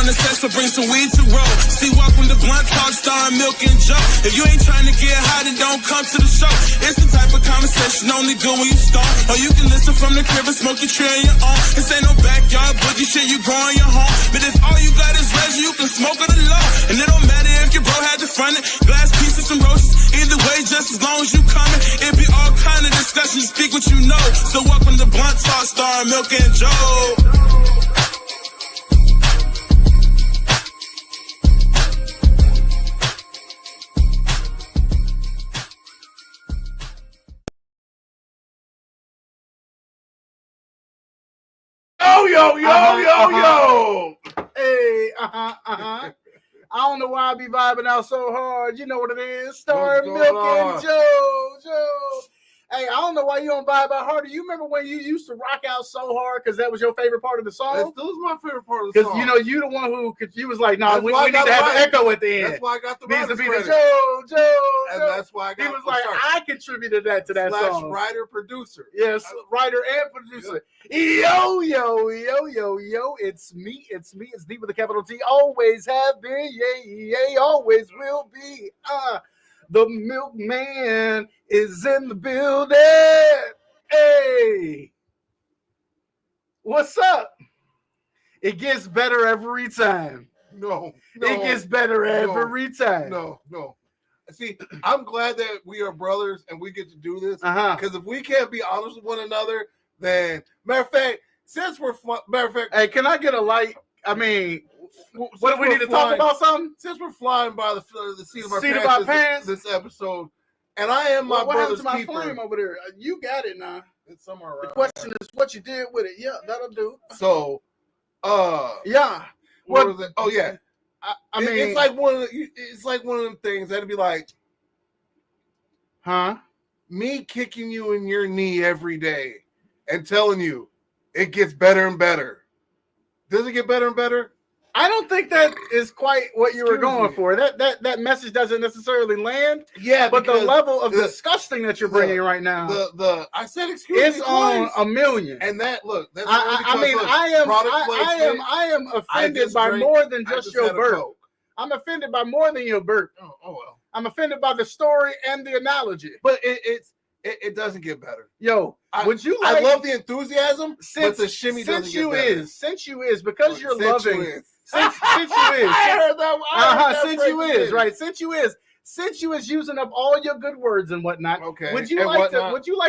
the sex, so bring some weed to roll. See, welcome to Blunt Talk, starring Milk and Joe. If you ain't trying to get high, then don't come to the show. It's the type of conversation only good when you start. Or you can listen from the crib and smoke your tree on your own. This ain't no backyard boogie shit, you grow in your home. But if all you got is resin, you can smoke it alone. And it don't matter if your bro had to front it. Glass pieces and roasts, either way, just as long as you coming. It be all kind of discussion, speak what you know. So welcome to Blunt Talk, starring Milk and Joe. Yo. Hey, I don't know why I be vibing out so hard. You know what it is. Star Milk and Joe. Hey, I don't know why you don't vibe out harder. You remember when you used to rock out so hard because that was your favorite part of the song? That was my favorite part of the song. Because, you the one who, you was like, nah, we need to have an echo at the end. That's why I got the needs to be credit. the Joe. And that's why I got He was like, I contributed that to that song. Writer, producer. Yes, writer and producer. Yep. Yo. It's me. It's D with a capital T. Always have been. Yay. Always will be. The milkman is in the building. Hey. What's up? It gets better every time. No. It gets better every time. No. See, I'm glad that we are brothers and we get to do this. Because if we can't be honest with one another, then matter of fact, hey, can I get a light? I mean, what do we need to talk about? Something? Since we're flying by the seat of our pants this episode, and I am my brother's keeper. What happened to my flame over there? You got it now. It's somewhere around. The question is what you did with it. Yeah, that'll do. So, yeah. What was it? Oh yeah. I mean, it's like one of them things that'd be like, me kicking you in your knee every day and telling you it gets better and better. Does it get better and better? I don't think that is quite what you were going for. That message doesn't necessarily land. Yeah, but the level of disgusting that you're bringing right now. I said excuse me. It's on a million. And that look. That's I am offended by more than just your burp. I'm offended by more than your burp. Oh well. I'm offended by the story and the analogy. But it doesn't get better. Yo, would you like? I love the enthusiasm, but the shimmy doesn't get better. Since you is because you're loving. Since you is. I heard that. Since you is using up all your good words and whatnot. Okay. Would you like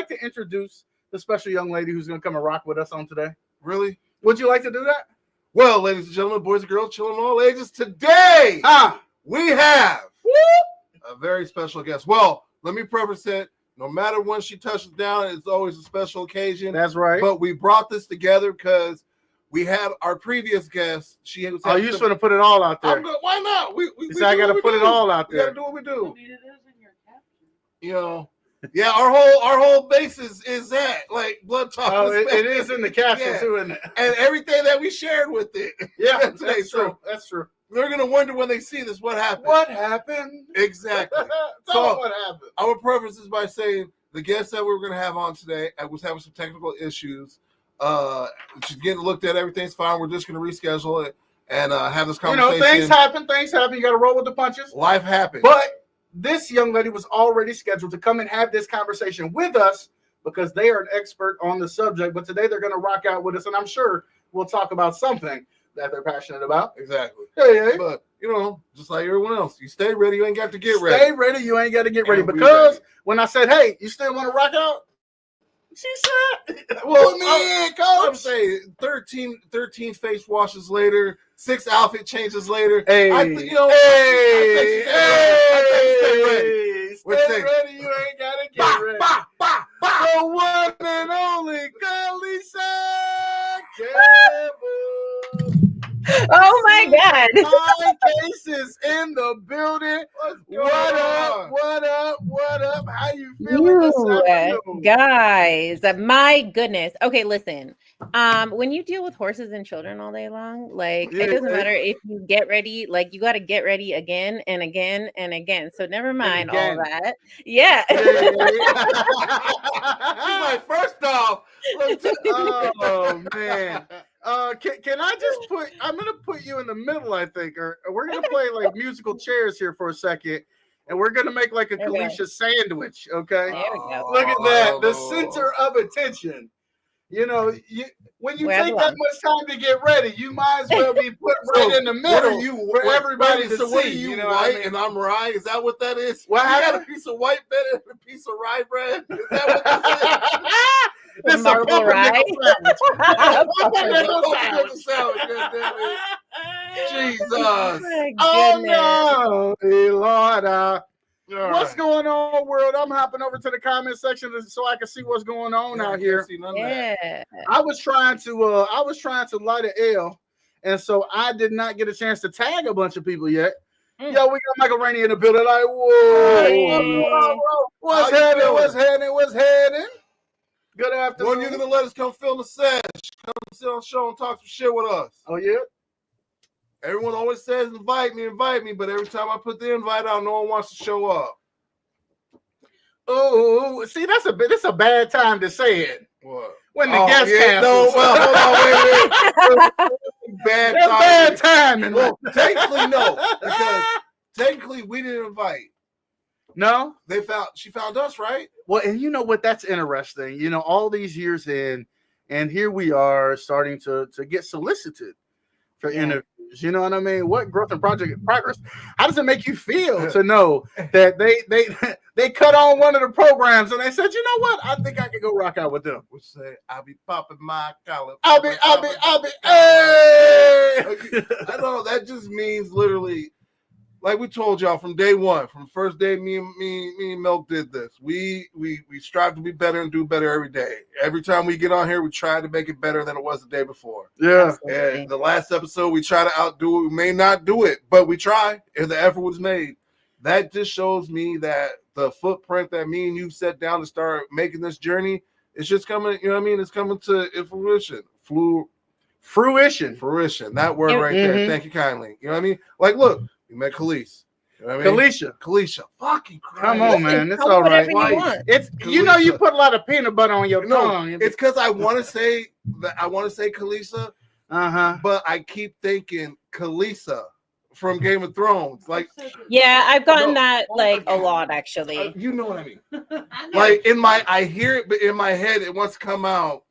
to introduce the special young lady who's going to come and rock with us on today? Really? Would you like to do that? Well, ladies and gentlemen, boys and girls, children of all ages, today we have a very special guest. Well, let me preface it. No matter when she touches down, it's always a special occasion. That's right. But we brought this together because we had our previous guest. She was. Oh, you just want to put it all out there? Why not? We I got to put it all out there. We got to do what we do. I mean, it is in your caption. You know. Yeah, our whole basis is that like blood talk. Oh, it is in the caption too, isn't it? And everything that we shared with it. Yeah, that's true. That's true. They're gonna wonder when they see this what happened. What happened? Exactly. Tell them what happened. I would preface this by saying the guest that we were gonna have on today was having some technical issues. She's getting looked at. Everything's fine. We're just gonna reschedule it and have this conversation. You know, things happen. You got to roll with the punches. Life happens. But this young lady was already scheduled to come and have this conversation with us because they are an expert on the subject. But today they're going to rock out with us, and I'm sure we'll talk about something that they're passionate about. Exactly. Yeah. But, you know, just like everyone else, you stay ready. You ain't got to get ready. Stay ready. You ain't got to get ready. Because when I said, hey, you still want to rock out? She said, well, I'm saying 13 face washes later, 6 outfit changes later. Hey, stay ready. You ain't gotta get ready. The one and only Kaleisha Campbell. Oh my God! PINECASE in the building. What up? How you feeling this afternoon? Guys? My goodness. Okay, listen. When you deal with horses and children all day long, like it doesn't matter if you get ready. Like you got to get ready again and again and again. So never mind all that. Yeah. Like, first off, oh man. Can I just put? I'm gonna put you in the middle, I think, or we're gonna play like musical chairs here for a second, and we're gonna make like a Kaleisha sandwich. Okay. There we go. Look at that, the center of attention. You know, when you take that much time to get ready, you might as well be put right in the middle for everybody to see. What are you, white and I'm rye? Is that what that is? Well, I got a piece of white bread and a piece of rye bread. Is that what that is? This is a pumpernickel sandwich. Jesus. Oh no, Lord. What's going on, world? I'm hopping over to the comment section so I can see what's going on out here. Yeah. I was trying to light an L, and so I did not get a chance to tag a bunch of people yet. Yo, we got Michael Rainey in the building. Like, whoa, what's happening? Good afternoon. When you're gonna let us come film the set, come sit on the show and talk some shit with us. Oh yeah. Everyone always says invite me, but every time I put the invite out, no one wants to show up. Oh, see, that's a bad time to say it. What? When the guest cancels. No, well, hold on, wait. Bad timing. Well, technically, no, because technically we didn't invite. No? She found us, right? Well, and you know what? That's interesting. You know, all these years in, and here we are starting to get solicited for interviews. You know what I mean? What growth and project progress? How does it make you feel to know that they cut on one of the programs and they said, you know what? I think I could go rock out with them. Which say, I'll be popping my collar. I'll be. Hey! I know that just means literally, like we told y'all from day one, from the first day me and Milk did this. We strive to be better and do better every day. Every time we get on here, we try to make it better than it was the day before. Yeah. And the last episode, we try to outdo it. We may not do it, but we try, and the effort was made. That just shows me that the footprint that me and you set down to start making this journey, it's just coming, you know what I mean? It's coming to fruition. Fruition. That word right there. Thank you kindly. You know what I mean? Like, look. You met Kaleisha. You know what I mean? Kaleisha. Fucking Christ. Come on, man. It's all right. It's Kaleisha. You know you put a lot of peanut butter on your tongue. It's because I want to say Kaleisha. But I keep thinking Kaleisha from Game of Thrones. Like, yeah, I've gotten that like a lot actually. You know what I mean? Like I hear it, but in my head it wants to come out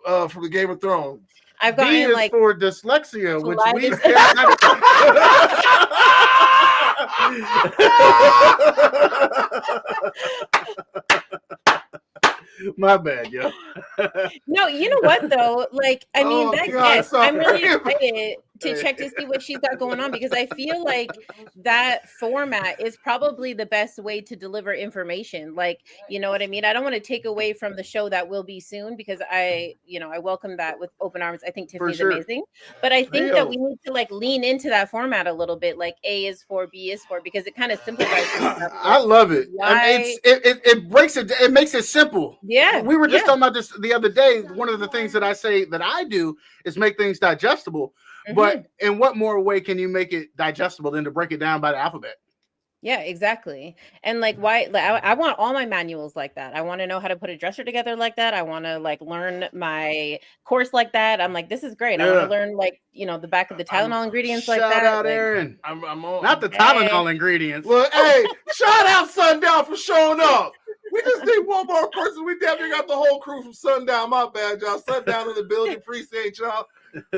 from the Game of Thrones. I've gotten like for dyslexia, which we My bad, yo. No, you know what though? Like, I mean, I'm really excited to check to see what she's got going on because I feel like that format is probably the best way to deliver information. Like, you know what I mean? I don't want to take away from the show that will be soon because I welcome that with open arms. I think Tiffany's amazing, but I think that we need to like lean into that format a little bit. Like A is for, B is for, because it kind of simplifies things. I love it. It breaks it. It makes it simple. Yeah, we were just talking about this the other day. One of the things that I say that I do is make things digestible. But in what more way can you make it digestible than to break it down by the alphabet? Yeah, exactly. And like, why? Like, I want all my manuals like that. I want to know how to put a dresser together like that. I want to like learn my course like that. I'm like, this is great. I want to learn like the back of the Tylenol ingredients like that. Shout out, Aaron. I'm on. Not the Tylenol ingredients. Well, hey, shout out Sundown for showing up. We just need one more person. We definitely got the whole crew from Sundown. My bad, y'all. Sundown in the building. Appreciate y'all.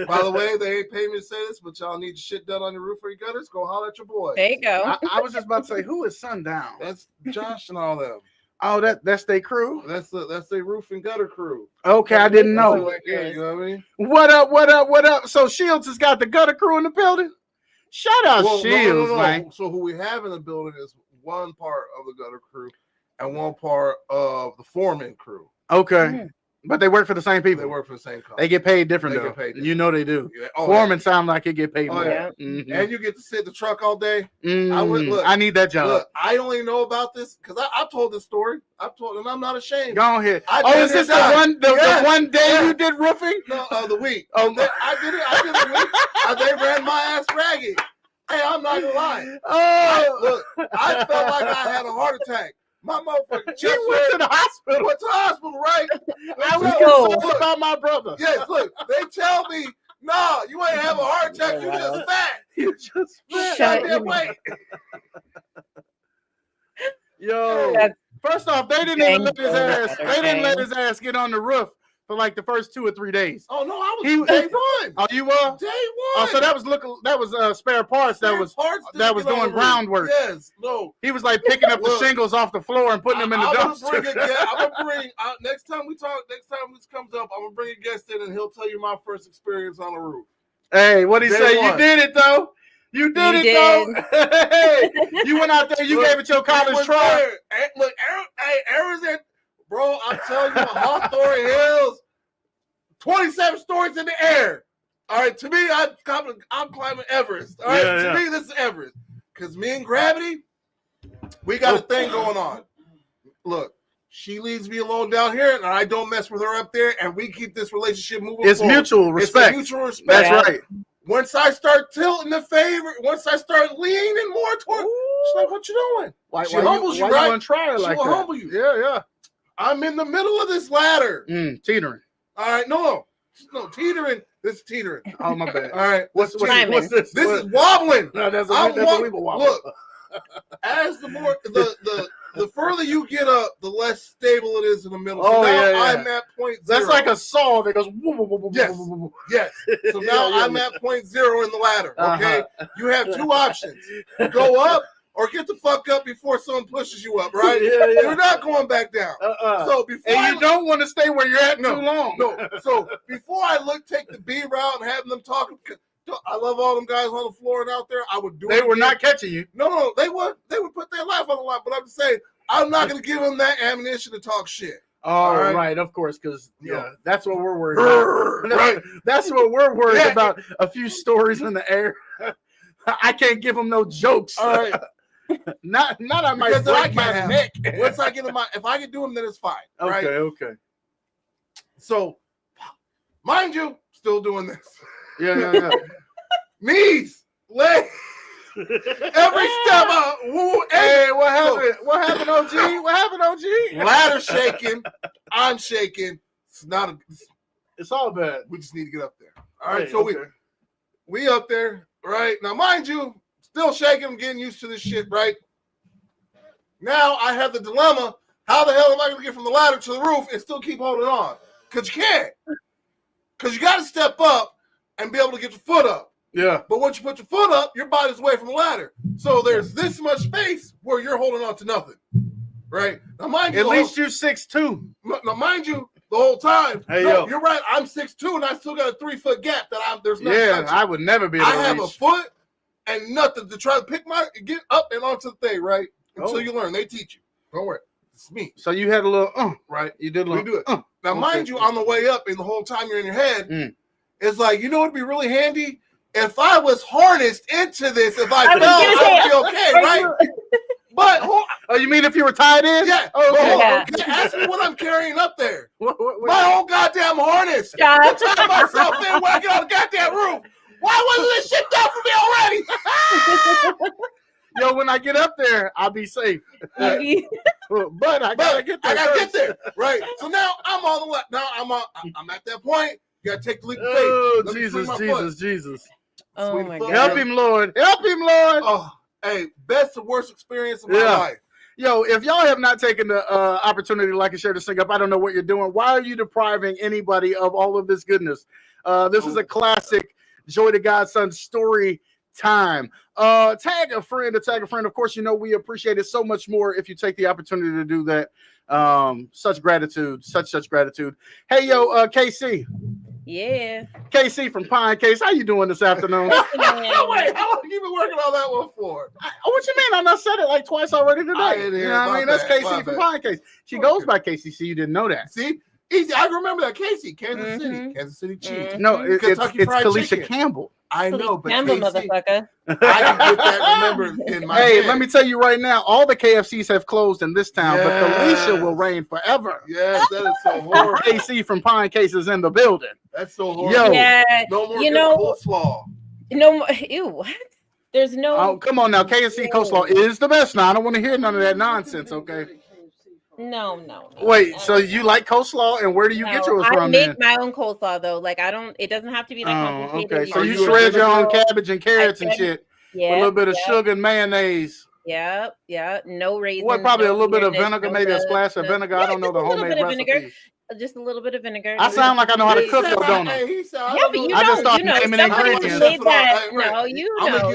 By the way, they ain't paying me to say this, but y'all need your shit done on your roof or your gutters. Go holler at your boy. There you go. I was just about to say, who is Sundown? That's Josh and all them. Oh, that's their crew. That's their roof and gutter crew. Okay, I didn't know. Yeah, you know what I mean? What up? So Shields has got the gutter crew in the building. Shout out Shields, man. So who we have in the building is one part of the gutter crew and one part of the foreman crew. Okay. But they work for the same people. They work for the same company. They get paid different, though. Get paid different. You know they do. Yeah. Foreman sound like it get paid more. Yeah. And you get to sit in the truck all day. I need that job. Look, I only know about this because I've told this story. And I'm not ashamed. Go ahead. Is this the one day you did roofing? No, the week. I did it the week. They ran my ass ragged. Hey, I'm not gonna lie. Look, I felt like I had a heart attack. My motherfucker. She went to the hospital. Went to the hospital, right? I was concerned about my brother. Yes, look, they tell me, no, you ain't have a heart attack. You just fat. You just fat. Shut Goddamn weight. Yo, first off, they didn't even let his ass. They didn't let his ass get on the roof for like the first 2 or 3 days. Oh no, I was day one. Oh, you were day one. Oh, so that was spare parts. That was doing groundwork. Yes, no. He was like picking up the shingles off the floor and putting them in the dumpster. I'm gonna bring next time this comes up, I'm gonna bring a guest in and he'll tell you my first experience on the roof. Hey, what'd he say? You did it though. You did it though. Hey, you went out there. You gave it your college try. Look, Arizona, bro. I'm telling you, Hawthorne Hills, 27 stories in the air. All right, to me, I'm climbing Everest. All right, to me, this is Everest. Because me and Gravity, we got a thing going on. Look, she leaves me alone down here, and I don't mess with her up there, and we keep this relationship moving It's forward. mutual respect. It's mutual respect. That's right. Once I start tilting the favor, once I start leaning more toward, she's like, "What you doing?" She humbles you, right? You want to try her like that? She'll humble you. Yeah. I'm in the middle of this ladder. Teetering. All right, no, teetering. This is teetering. Oh, my bad. All right, what's this? This is wobbling. No, that's a wobble. Look, as the more the further you get up, the less stable it is in the middle. So now I'm at point 0. That's like a saw that goes. Yes. So now I'm at point 0 in the ladder. Okay, you have 2 options: go up or get the fuck up before someone pushes you up. Right? You're not going back down. So before you don't want to stay where you're at too long. No. So before I take the B route and have them talking. I love all them guys on the floor and out there. I would do it. They were not catching you. No, they would put their life on the line. But I'm just saying, I'm not going to give them that ammunition to talk shit. Oh, right, of course, because that's what we're worried about. Right. That's what we're worried about. A few stories in the air. I can't give them no jokes. All right. not I might break my neck. Once I get them, if I can do them, then it's fine. Right? Okay. So, mind you, still doing this. Yeah. Knees, legs, every step up. Hey, what happened? What happened, OG? Ladder shaking. I'm shaking. It's all bad. We just need to get up there. All right, so we up there, right? Now, mind you, still shaking. I'm getting used to this shit, right? Now I have the dilemma. How the hell am I going to get from the ladder to the roof and still keep holding on? Because you can't. Because you got to step up and be able to get your foot up. Yeah. But once you put your foot up, your body's away from the ladder. So there's this much space where you're holding on to nothing. Right? Now, mind you. At least you're 6'2". Now, mind you, the whole time. Hey, you're right. I'm 6'2", and I still got a 3-foot gap that there's nothing. Yeah, I would never be able to have a foot and nothing to try to get up and onto the thing, right? Until you learn. They teach you. Don't worry. It's me. So you had a little, right? You did a little, we do it. Now, mind you, on the way up and the whole time you're in your head, it's like, you know what would be really handy? If I was harnessed into this, if I fell, I would be okay, right? But you mean if you were tied in? Yeah. Okay. Ask me what I'm carrying up there. My whole goddamn harness. To tie myself in when I get on the goddamn roof. Why wasn't this shit done for me already? Yo, when I get up there, I'll be safe. But I gotta get there. I gotta get there. Right. So now I'm on the left. Now I'm at that point. You gotta take the leap of faith. Oh, Jesus. Oh my God. Help him, Lord. Oh, hey, best and worst experience of my life. Yo, if y'all have not taken the opportunity to like and share this thing up, I don't know what you're doing. Why are you depriving anybody of all of this goodness? This is a classic Joy to Godson story time. Tag a friend. Of course, we appreciate it so much more if you take the opportunity to do that. Such gratitude. Such gratitude. Hey, yo, KC. Yeah. KC from PINECASE. How you doing this afternoon? Wait, how long you been working on that one for? What you mean? I said it like twice already today. You know what I mean? That's KC from PINECASE. She goes by KCC. You didn't know that. See? Easy. I remember that. Casey, Kansas City Chiefs. No, it's Kaleisha Campbell. I know, but Campbell, KC, motherfucker. I can get that remembered in my head. Let me tell you right now, all the KFCs have closed in this town, but Kaleisha will reign forever. Yes, that is so horrible. KC from PINECASE is in the building. That's so horrible. Yo, no more coleslaw. No more. Ew, what? There's no. Oh, come on now. KFC coleslaw is the best now. I don't want to hear none of that nonsense, okay? No. Wait, so you like coleslaw, and where do you get yours from? I make my own coleslaw though. Like I don't. It doesn't have to be that complicated. Okay, so you shred your own cabbage and carrots and shit with a little bit of sugar and mayonnaise. Yeah. No raisins. What? Probably a little bit of vinegar, maybe a splash of vinegar. I don't know the homemade recipe. Just a little bit of vinegar. I sound like I know how to cook, though, don't I? Yeah, but you I just start naming ingredients. No, you know.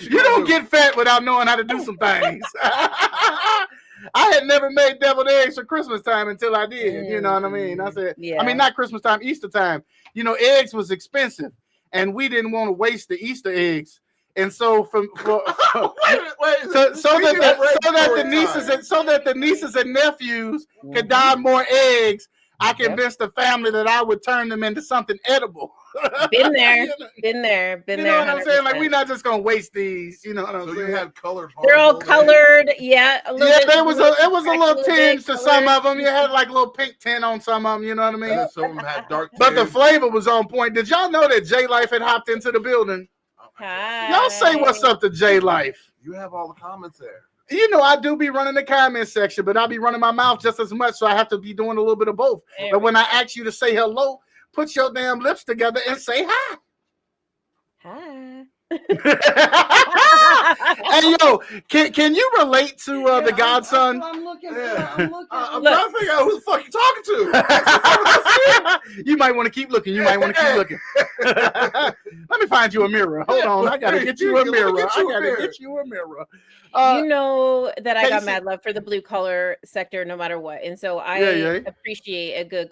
You don't get fat without knowing how to do some things. I had never made deviled eggs for Christmas time until I did. You know what I mean? I said, I mean, not Christmas time, Easter time. You know, eggs was expensive, and we didn't want to waste the Easter eggs. And so so that the nieces and nephews could buy more eggs, I convinced the family that I would turn them into something edible. Been there. You know what I'm saying? Like, we're not just gonna waste these. You know what I'm saying? You had colored. They're all colored. Yeah. It was a little tinge to some of them. You had like a little pink tint on some of them. You know what I mean? And some of them had dark. But the flavor was on point. Did y'all know that J Life had hopped into the building? Hi. Y'all say what's up to J Life. You have all the comments there. You know, I do be running the comment section, but I be running my mouth just as much, so I have to be doing a little bit of both. But when I ask you to say hello, put your damn lips together and say hi. Hi. Hey, yo, can you relate to the godson? I'm looking. I'm trying to figure out who the fuck you talking to. You might want to keep looking. Let me find you a mirror. Hold on, I gotta get you a mirror. You know that I got mad love for the blue collar sector, no matter what, and so I appreciate a good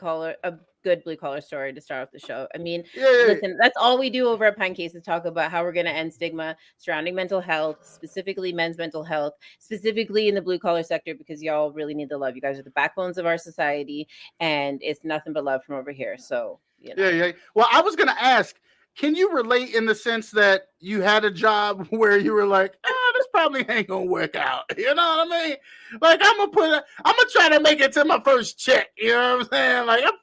blue collar story to start off the show. I mean, listen, that's all we do over at PINECASE is talk about how we're going to end stigma surrounding mental health, specifically men's mental health, specifically in the blue collar sector, because y'all really need the love. You guys are the backbones of our society, and it's nothing but love from over here. So, you know. Well, I was going to ask, can you relate in the sense that you had a job where you were like, this probably ain't gonna work out? You know what I mean? Like, I'm gonna try to make it to my first check. You know what I'm saying? Like, I'm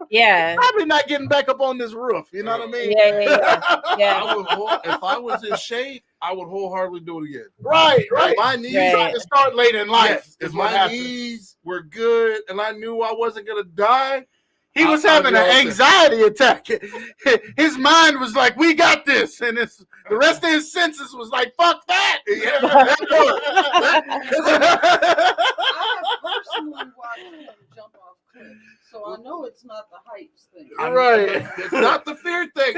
probably not getting back up on this roof. You know what I mean? Yeah. If I was in shape, I would wholeheartedly do it again. Right. My knees trying to start late in life. Yes, if my knees were good and I knew I wasn't gonna die. He was having an anxiety attack. His mind was like, "We got this," and the rest of his senses was like, "Fuck that." I have personally watched him jump off cliffs, so I know it's not the heights thing. Right, it's not the fear thing.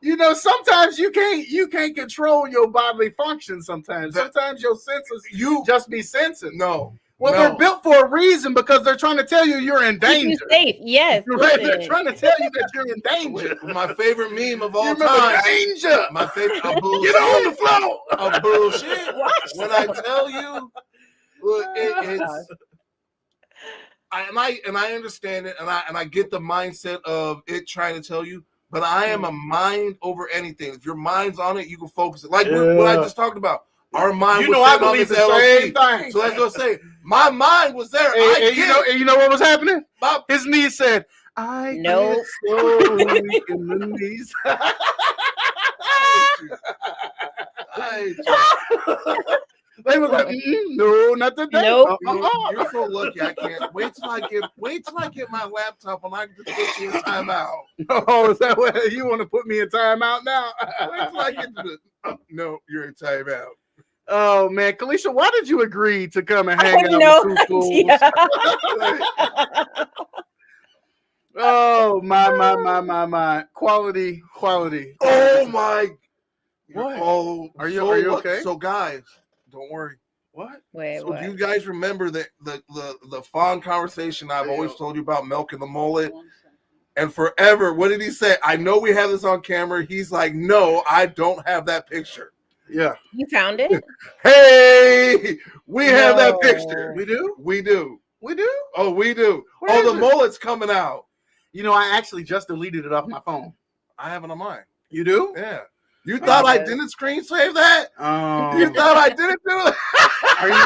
You know, sometimes you can't control your bodily function. Sometimes your senses just be sensing. No. Well, they're built for a reason because they're trying to tell you you're in danger. Keep you safe, yes. Right, they're trying to tell you that you're in danger. My favorite meme of all time. Danger. My favorite. Get on the floor. A bullshit. When I tell you, look, it's. I understand it, and I get the mindset of it trying to tell you. But I am a mind over anything. If your mind's on it, you can focus it. Like what I just talked about. Our mind was I believe the same thing. So that's what I say. My mind was there. You know what was happening? His knees said, I get so weak in the knees. They were like, no, not today. Nope. You're so lucky. I can't wait till I get my laptop and I can just put you in timeout. Oh, is that what you want to put me in timeout now? Wait till I get to the no, you're in timeout. Oh man, Kaleisha, why did you agree to come and hang out with two fools? Oh my quality. Oh my! What? Are you okay? So guys, don't worry. What? Wait, so do you guys remember the fond conversation I've always told you about Milk and the Mullet? And forever, what did he say? I know we have this on camera. He's like, no, I don't have that picture. Yeah. You found it? Hey, we have that picture. We do? We do. We do? Oh, we do. The mullet's coming out. You know, I actually just deleted it off my phone. I have it on mine. You do? Yeah. You thought I didn't screen save that? You thought I didn't do it?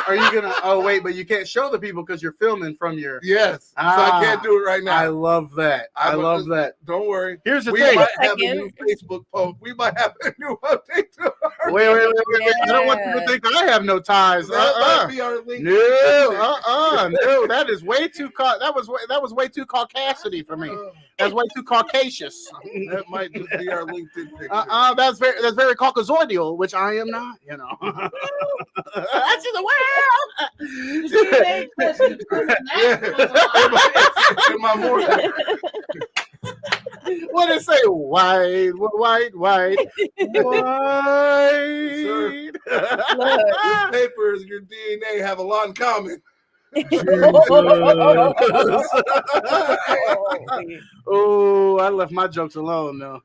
Are you gonna? Oh wait, but you can't show the people because you're filming from your. Yes, so I can't do it right now. I love that. I love that. Don't worry. Here's the we thing. Might have a new Facebook post. We might have a new update. Wait. I don't want you to think I have no ties. That might be our link. No. No, that is way too. That was way too Caucasity for me. That's way too Caucasus. That might just be our LinkedIn picture. That's very Caucasoidal, which I am not. You know. That's in the world. In my morning. What did it say? White. Sir, these papers and your DNA have a lot in common. Oh, I left my jokes alone now.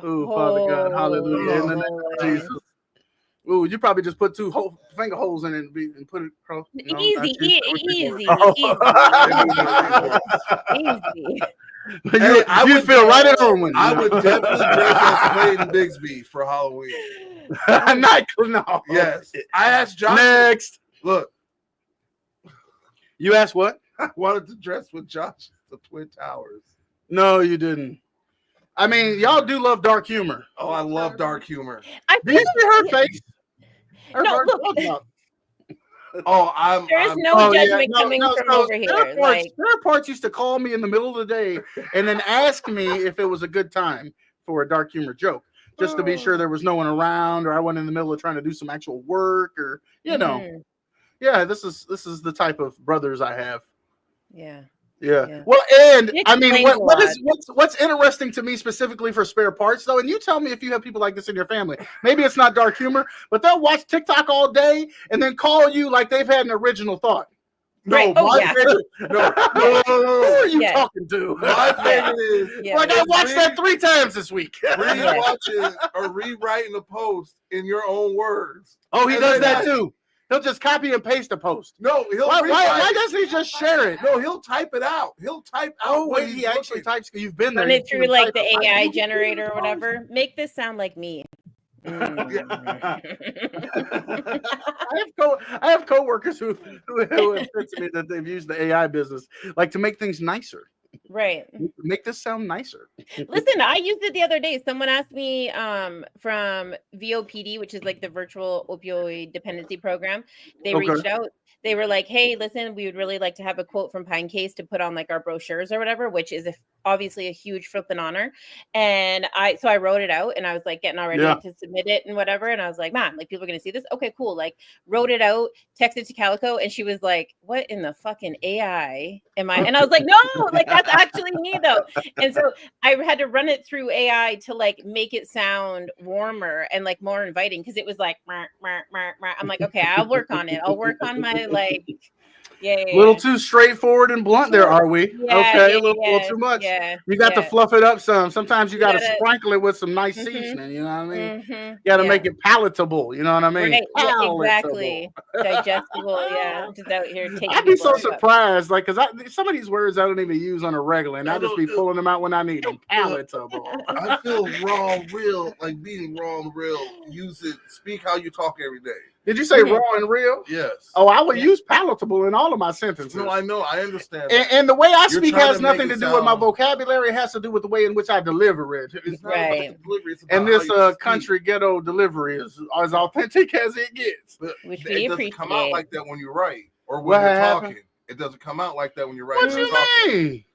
Oh, Father God, hallelujah. In the name of Jesus. Ooh, you probably just put two finger holes in it and put it across. You know, easy. Hey, you feel right at home. I would definitely dress as Clayton Bigsby for Halloween. No. Yes. I asked Josh. Next. Look. You asked what? I wanted to dress with Josh the Twin Towers. No, you didn't. I mean, y'all do love dark humor. Oh, I love dark humor. Do you see her face? No, look. There's no judgment coming from over here. There are parts used to call me in the middle of the day and then ask me if it was a good time for a dark humor joke, just to be sure there was no one around or I wasn't in the middle of trying to do some actual work or Yeah, this is the type of brothers I have. Yeah. Well, and I mean, what's interesting to me specifically for spare parts, though, and you tell me if you have people like this in your family. Maybe it's not dark humor, but they'll watch TikTok all day and then call you like they've had an original thought. No, my favorite. No. Who are you talking to? My favorite is like I watched that 3 times this week. Rewatching or rewriting a post in your own words. Oh, he does that too. He'll just copy and paste a post. No, why doesn't he just share it? No, he'll type it out. He'll type out. Oh, wait, he actually types. You've been there. Run it through like the AI generator or whatever. Make this sound like me. I have coworkers who have said to me that they've used the AI business like to make things nicer. Right. Make this sound nicer. Listen, I used it the other day. Someone asked me from VOPD, which is like the virtual opioid dependency program. They reached out. They were like, hey, listen, we would really like to have a quote from PINECASE to put on like our brochures or whatever, which is obviously a huge flipping honor. And I wrote it out and I was like getting all ready to submit it and whatever. And I was like, man, like people are going to see this. Okay, cool. Like wrote it out, texted to Calico. And she was like, what in the fucking AI am I? And I was like, no, like that's actually me though. And so I had to run it through AI to like make it sound warmer and like more inviting. Cause it was like, I'm like, okay, I'll work on it. I'll work on my like, a little too straightforward and blunt there, are we? A little too much. You got to fluff it up some. Sometimes you got to sprinkle it with some nice seasoning. You know what I mean? You got to make it palatable. You know what I mean? Right. Yeah, exactly. Digestible. Yeah. Just out here taking. I'd be so surprised, like, because some of these words I don't even use on a regular, and I just be pulling them out when I need them. Palatable. I feel raw, real, like being raw and real. Use it. Speak how you talk every day. Did you say raw and real? Yes. Oh, I would use palatable in all of my sentences. No, I know. I understand. And the way I speak has nothing to do with my vocabulary. It has to do with the way in which I deliver it. It's not about the delivery. It's about and this country ghetto delivery is as authentic as it gets. But it doesn't come out like that when you write or when you're talking. It doesn't come out like that when you're writing. What you mean?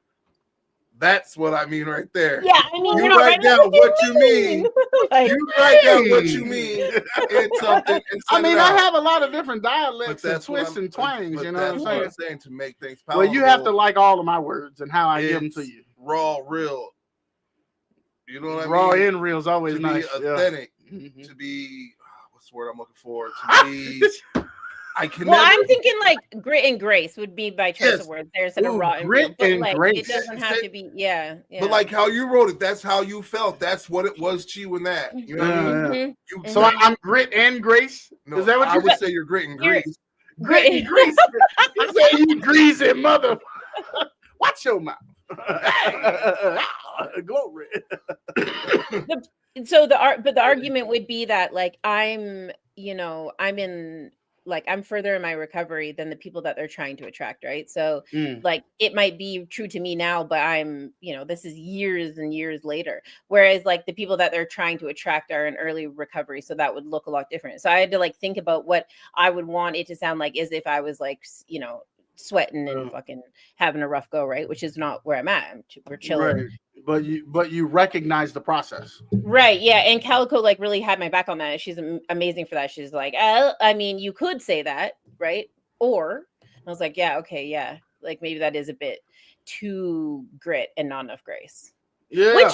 That's what I mean right there. Yeah, I mean, you write down what you mean. Like, you write down what you mean in something. I mean, I have a lot of different dialects and twists and twangs. You know what I'm saying? To make things powerful. Well, you have to like all of my words and how I give them to you. Raw, real. You know what I mean? Raw and real is always to nice. Be authentic. To be what's the word I'm looking for? To be. I'm thinking like grit and grace would be my choice of words. There's a raw and grit real, and like, grace. It doesn't have to be, But like how you wrote it, that's how you felt. That's what it was to you in that. You know what I mean? So I'm grit and grace. No, is that what I would say? You're grit and grease. Grit and grease. You say you greasy mother. Watch your mouth. Glory. So the argument would be that like I'm further in my recovery than the people that they're trying to attract, right? So like it might be true to me now, but I'm, this is years and years later. Whereas like the people that they're trying to attract are in early recovery. So that would look a lot different. So I had to like think about what I would want it to sound like as if I was like, sweating and fucking having a rough go, right? Which is not where I'm at. We're chilling. Right. But you recognize the process. Right. Yeah. And Calico like really had my back on that. She's amazing for that. She's like, I mean, you could say that, right? Or I was like, yeah, okay, yeah. Like maybe that is a bit too grit and not enough grace. Yeah. Which,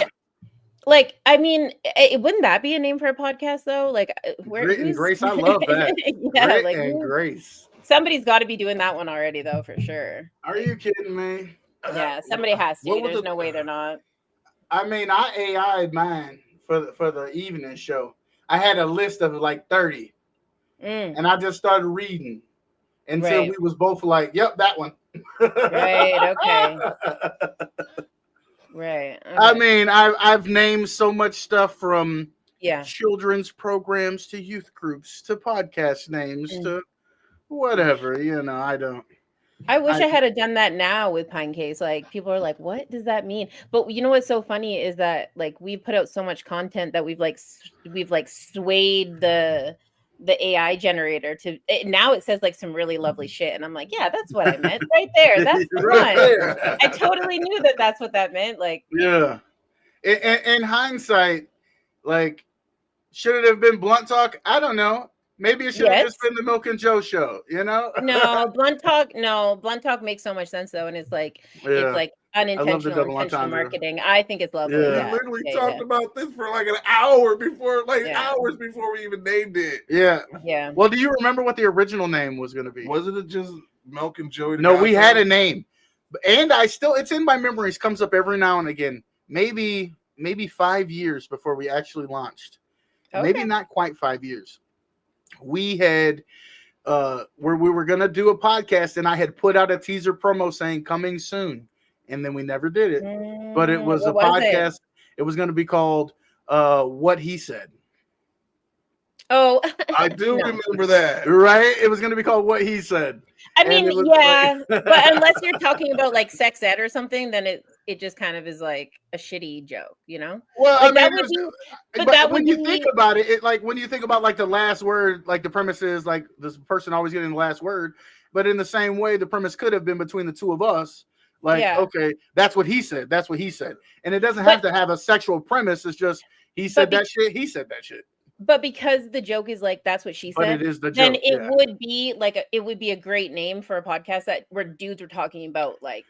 like, I mean, wouldn't that be a name for a podcast though? Like, Grit and Grace. I love that. Yeah, Grit like and Grace. Somebody's got to be doing that one already though, for sure. Are you kidding me? Yeah, somebody has to. There's no way they're not. I mean, I AI'd mine for the evening show. I had a list of like 30, and I just started reading until we was both like, "Yep, that one." Right. Okay. Right. Okay. I mean, I've named so much stuff from yeah, children's programs to youth groups to podcast names to whatever, you know. I wish I had done that now with PINECASE. Like people are like, what does that mean? But you know what's so funny is that like we put out so much content that we've swayed the AI generator to now it says like some really lovely shit, and I'm like, yeah, that's what I meant right there. That's the one. I totally knew that's what that meant. Like, yeah. In hindsight, like, should it have been Blunt Talk? I don't know. Maybe it should have just been the Milk and Joe show, you know? No, Blunt Talk makes so much sense though, and it's like unintentional intentional marketing. I think it's lovely. We literally talked about this for like an hour before, hours before we even named it. Yeah. Well, do you remember what the original name was going to be? Wasn't it just Milk and Joey? No, we had a name, and it's in my memories. Comes up every now and again. Maybe 5 years before we actually launched. Okay. Maybe not quite 5 years. We had where we were gonna do a podcast, and I had put out a teaser promo saying coming soon, and then we never did it. But it was a podcast. It was going to be called What He Said. Oh, I do remember that. Right? It was going to be called What He Said. I mean, yeah, but unless you're talking about like sex ed or something, then it just kind of is like a shitty joke, you know? Well, like, I mean, but when you think about it, like when you think about like the last word, like the premise is like this person always getting the last word, but in the same way, the premise could have been between the two of us. Like, okay, that's what he said. That's what he said. And it doesn't have to have a sexual premise. It's just he said that shit. He said that shit. But because the joke is like that's what she said, but it is the joke, then it would be like it would be a great name for a podcast where dudes were talking about like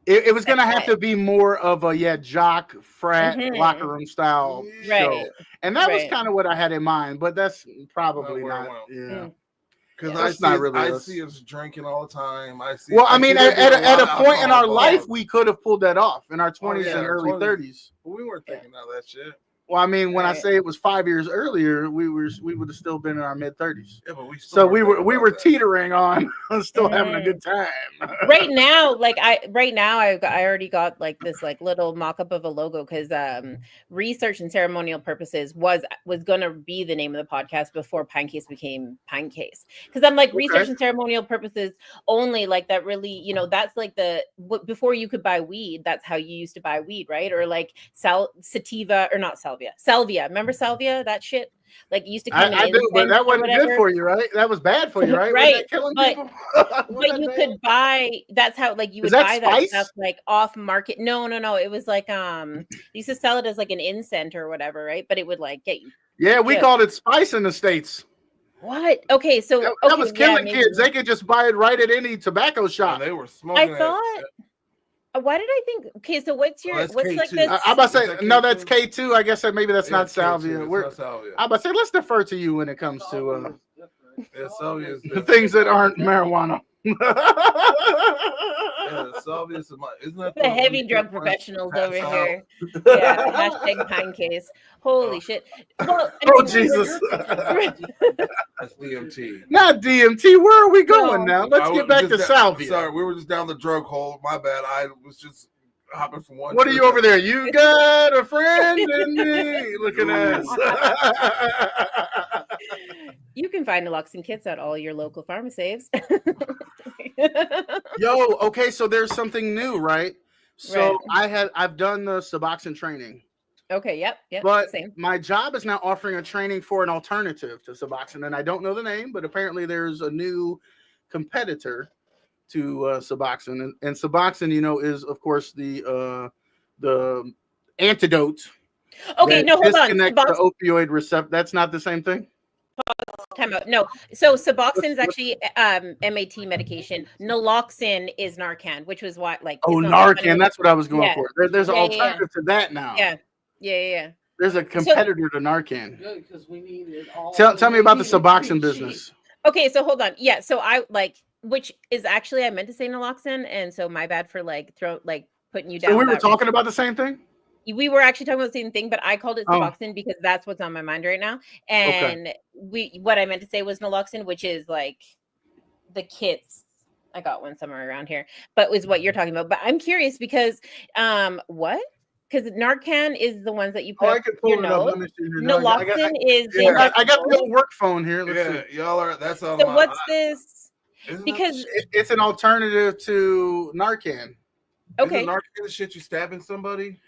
it was gonna have to be more of a jock frat locker room style show, and that was kind of what I had in mind. But that's probably not. Because I see us drinking all the time. I see. Well, I mean, at a point in our life, we could have pulled that off in our 20s and early 30s. But we weren't thinking of that shit. Well, I mean, when I say it was 5 years earlier, we would have still been in our mid 30s. Yeah, but we were teetering on still having a good time. Right now, I already got like this like little mock-up of a logo because research and ceremonial purposes was gonna be the name of the podcast before PINECASE became PINECASE. Because I'm like research and ceremonial purposes only, like that really, you know, that's like before you could buy weed, that's how you used to buy weed, right? Or like sativa or not salvia. Remember salvia? That shit. Like used to come in. I do, but that wasn't good for you, right? That was bad for you, right? Right. But you could buy. That's how like you would buy that stuff like off market. No. It was like they used to sell it as like an incense or whatever, right? But it would like get you. Yeah, we called it spice in the States. What? Okay, so that was killing kids. They could just buy it right at any tobacco shop. They were smoking. I thought. Why did I think? Okay, so what's K2. like this? I'm about to say no. That's K2. I guess maybe that's not salvia. I'm about to say let's defer to you when it comes to salvia is the things that aren't marijuana. Salvia is isn't that the heavy drug professionals over here? Yeah, hashtag PINECASE. Holy shit! Well, Jesus! That's DMT. Not DMT. Where are we going now? Let's get back to salvia. Sorry, we were just down the drug hole. My bad. I was just hopping from one. What are you over there? You got a friend in me. Looking at us. You can find naloxone kits at all your local pharmacies. Yo, okay, so there's something new, right? So I've done the Suboxone training. Okay, yep. But same. My job is now offering a training for an alternative to Suboxone, and I don't know the name, but apparently there's a new competitor to Suboxone, and Suboxone, you know, is of course the antidote. Okay, no, hold on. Disconnect the opioid receptor. That's not the same thing. Time out. No, so Suboxone is actually MAT medication. Naloxone is Narcan, which was what like. Narcan. That's what I was going for. There's an alternative to that now. Yeah. There's a competitor to Narcan. Good, because we need it all. Tell me about the Suboxone business. Okay, so hold on. Yeah, so I like, which is actually I meant to say naloxone, and so my bad for like putting you down. So we were talking about the same thing. We were actually talking about the same thing, but I called it Suboxone because that's what's on my mind right now. And what I meant to say was naloxone, which is like the kits. I got one somewhere around here, but was what you're talking about. But I'm curious because what? Because Narcan is the ones that you put I could pull your it nose. up. Naloxone is. I got the old work phone here. Let's see. Y'all are. That's all. So what's this? Because it's an alternative to Narcan. Okay. Isn't Narcan the shit you stabbing somebody?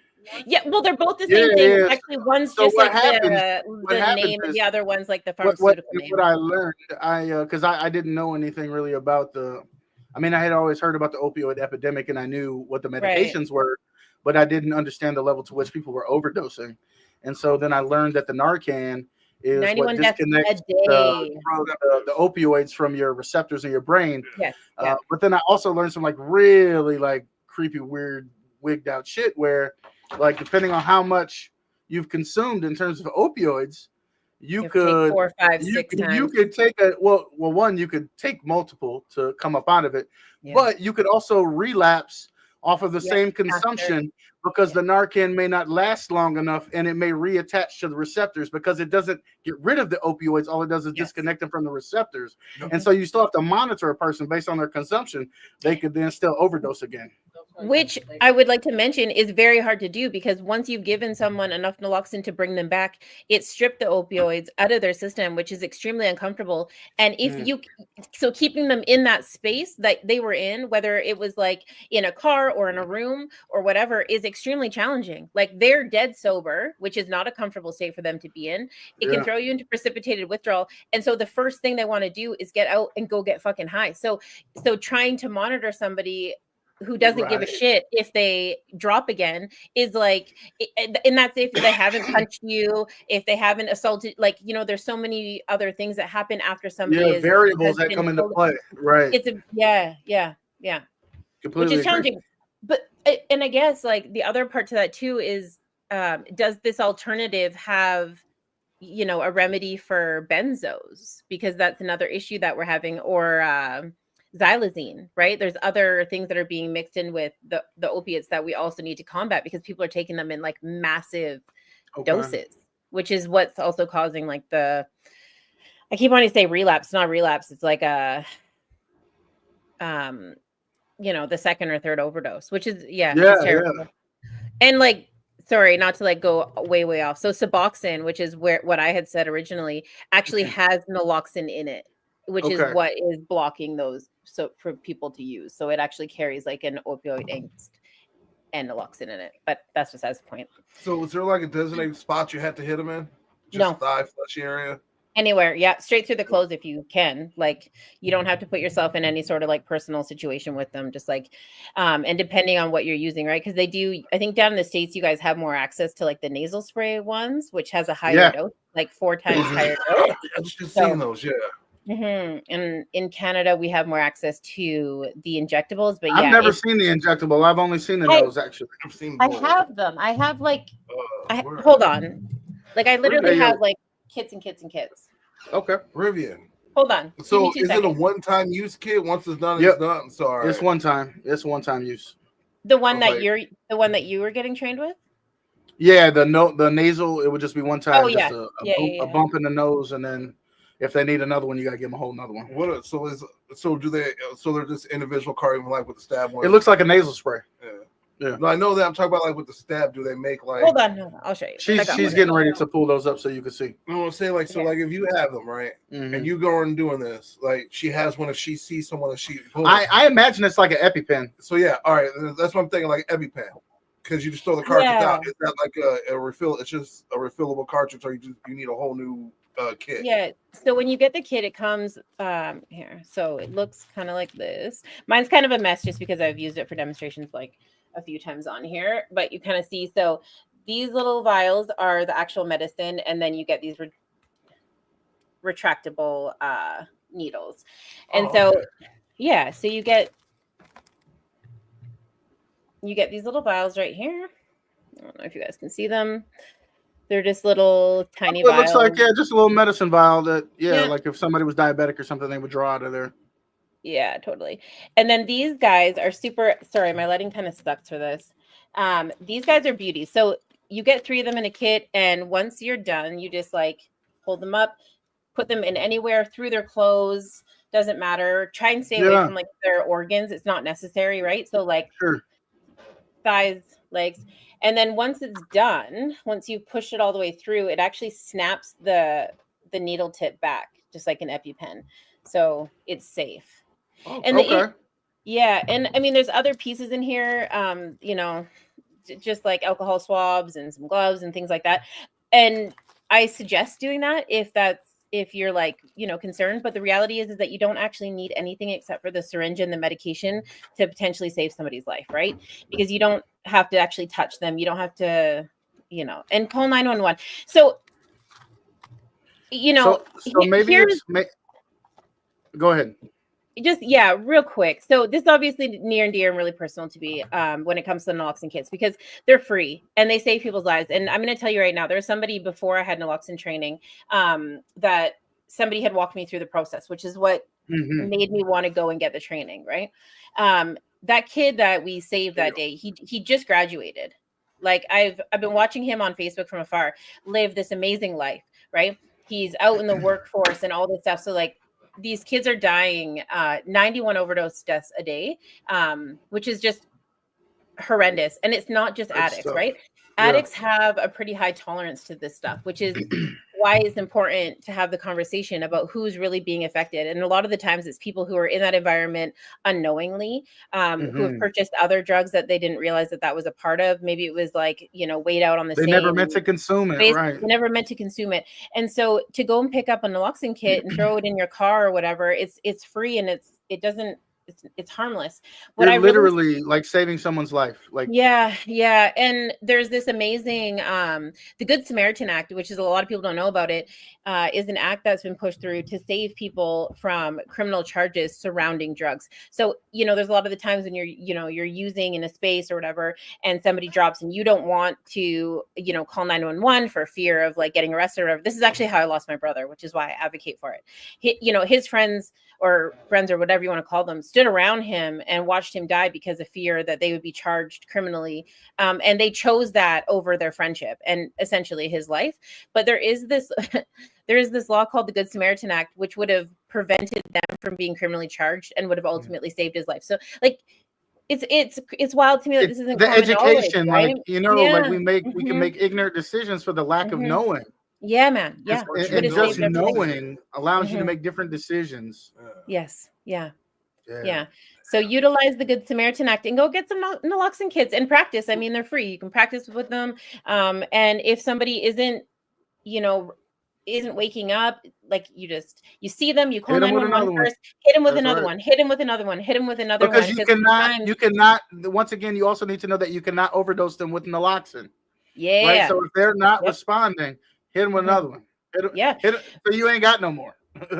Yeah, well, they're both the same thing. Yeah. Actually, one's So just what like happens- the name, and the other one's like the pharmaceutical name. What I learned, because I didn't know anything really about I mean, I had always heard about the opioid epidemic, and I knew what the medications were, but I didn't understand the level to which people were overdosing. And so then I learned that the Narcan is 91 what deaths disconnects a day. the opioids from your receptors in your brain. Yes. But then I also learned some like really like creepy, weird, wigged out shit where, like, depending on how much you've consumed in terms of opioids, you could take 4, 5, 6 times. You could take one, you could take multiple to come up out of it, but you could also relapse off of the same consumption because the Narcan may not last long enough and it may reattach to the receptors because it doesn't get rid of the opioids. All it does is disconnect them from the receptors. And so you still have to monitor a person based on their consumption. They could then still overdose again. Which I would like to mention is very hard to do because once you've given someone enough naloxone to bring them back, it stripped the opioids out of their system, which is extremely uncomfortable. And if so keeping them in that space that they were in, whether it was like in a car or in a room or whatever, is extremely challenging. Like they're dead sober, which is not a comfortable state for them to be in. It can throw you into precipitated withdrawal. And so the first thing they want to do is get out and go get fucking high. So trying to monitor somebody who doesn't give a shit if they drop again is like, and that's if they haven't punched you, if they haven't assaulted, like, you know, there's so many other things that happen after somebody variables that come into play, right? It's Completely which is challenging. But and I guess like the other part to that too is does this alternative have, you know, a remedy for benzos, because that's another issue that we're having, or xylazine, right? There's other things that are being mixed in with the opiates that we also need to combat because people are taking them in like massive doses, which is what's also causing like I keep wanting to say relapse, not relapse. It's like a, you know, the second or third overdose, which is, it's terrible. And like, sorry, not to like go way off. So Suboxone, which is what I had said originally, actually has naloxone in it, which is what is blocking those for people to use. So it actually carries like an opioid angst and naloxone in it. But that's besides the point. So is there like a designated spot you had to hit them in? No. Thigh, fleshy area? Anywhere. Yeah. Straight through the clothes if you can. Like you don't have to put yourself in any sort of like personal situation with them. Just like, and depending on what you're using, right? Because they do, I think down in the States, you guys have more access to like the nasal spray ones, which has a higher dose, like 4 times higher dose. I've just seen those, And in Canada, we have more access to the injectables. But I've never seen the injectable. I've only seen the nose. Actually, I've seen. I have them. I have like. Hold on. Like I literally have like kits and kits and kits. Okay, Rivian. Hold on. So is it a one-time use kit? Once it's done, it's done. Sorry, it's one time. It's one-time use. The one that you were getting trained with. Yeah, the nasal. It would just be one time. Oh just a bump in the nose, and then. If they need another one, you gotta give them a whole another one. So they're just individual carton like with the stab one? It looks like a nasal spray. Yeah. No, I know that. I'm talking about like with the stab. Do they make like? Hold on, no, I'll show you. She's getting ready to pull those up so you can see. I want to say like like if you have them right, and you go and doing this, like she has one. If she sees someone that she pulls, I imagine it's like an EpiPen. So yeah, all right, that's what I'm thinking, like EpiPen, because you just throw the cartridge out. Is that like a refill? It's just a refillable cartridge, or you need a whole new kit. Yeah. So when you get the kit, it comes here. So it looks kind of like this. Mine's kind of a mess just because I've used it for demonstrations like a few times on here. But you kind of see. So these little vials are the actual medicine, and then you get these retractable needles. And so yeah, so you get these little vials right here. I don't know if you guys can see them. They're just little tiny vials. It looks like, just a little medicine vial that, like if somebody was diabetic or something, they would draw out of there. Yeah, totally. And then these guys are super, sorry, my lighting kind of sucks for this. These guys are beauties. So you get 3 of them in a kit, and once you're done, you just like hold them up, put them in anywhere, through their clothes, doesn't matter. Try and stay away from like their organs. It's not necessary, right? So like thighs, legs. And then once it's done, once you push it all the way through, it actually snaps the needle tip back, just like an EpiPen. So it's safe. Oh, and and I mean, there's other pieces in here, you know, just like alcohol swabs and some gloves and things like that. And I suggest doing that if you're like, you know, concerned. But the reality is that you don't actually need anything except for the syringe and the medication to potentially save somebody's life, right? Because you don't have to actually touch them. You don't have to, you know, and call 911. So, you know, so maybe go ahead. Just real quick. So this is obviously near and dear and really personal to me when it comes to the naloxone kits, because they're free and they save people's lives. And I'm going to tell you right now, there's somebody before I had naloxone training that somebody had walked me through the process, which is what made me want to go and get the training. Right. That kid that we saved that day, he just graduated. Like I've been watching him on Facebook from afar live this amazing life. Right. He's out in the workforce and all this stuff. So like, these kids are dying 91 overdose deaths a day, which is just horrendous. And it's not just addicts, right? Addicts have a pretty high tolerance to this stuff, which is why it's important to have the conversation about who's really being affected. And a lot of the times it's people who are in that environment unknowingly, who have purchased other drugs that they didn't realize that was a part of. Maybe it was like, you know, weighed out on the same. They never meant to consume it, right? They never meant to consume it. And so to go and pick up a naloxone kit and throw it in your car or whatever, it's free and it's harmless. What You're literally like saving someone's life. Like and there's this amazing the Good Samaritan Act, which is a lot of people don't know about it, is an act that's been pushed through to save people from criminal charges surrounding drugs. So, you know, there's a lot of the times when you're using in a space or whatever, and somebody drops and you don't want to, you know, call 911 for fear of like getting arrested or whatever. This is actually how I lost my brother, which is why I advocate for it. His friends or whatever you want to call them stood around him and watched him die because of fear that they would be charged criminally. And they chose that over their friendship and essentially his life. But there is this law called the Good Samaritan Act, which would have prevented them from being criminally charged and would have ultimately saved his life. So like, it's wild to me that this isn't the education, always, right? Like, you know, like we can make ignorant decisions for the lack of knowing. Yeah, man. Yeah. And just knowing allows you to make different decisions. Yes. Yeah. So utilize the Good Samaritan Act and go get some naloxone kits and practice. I mean, they're free. You can practice with them. And if somebody isn't waking up, like you see them, you call 911 first, hit them with another one, hit them with another one, hit them with another one. Because you cannot, once again, you also need to know that you cannot overdose them with naloxone. Yeah. Right? So if they're not responding, hit them with another one. So you ain't got no more.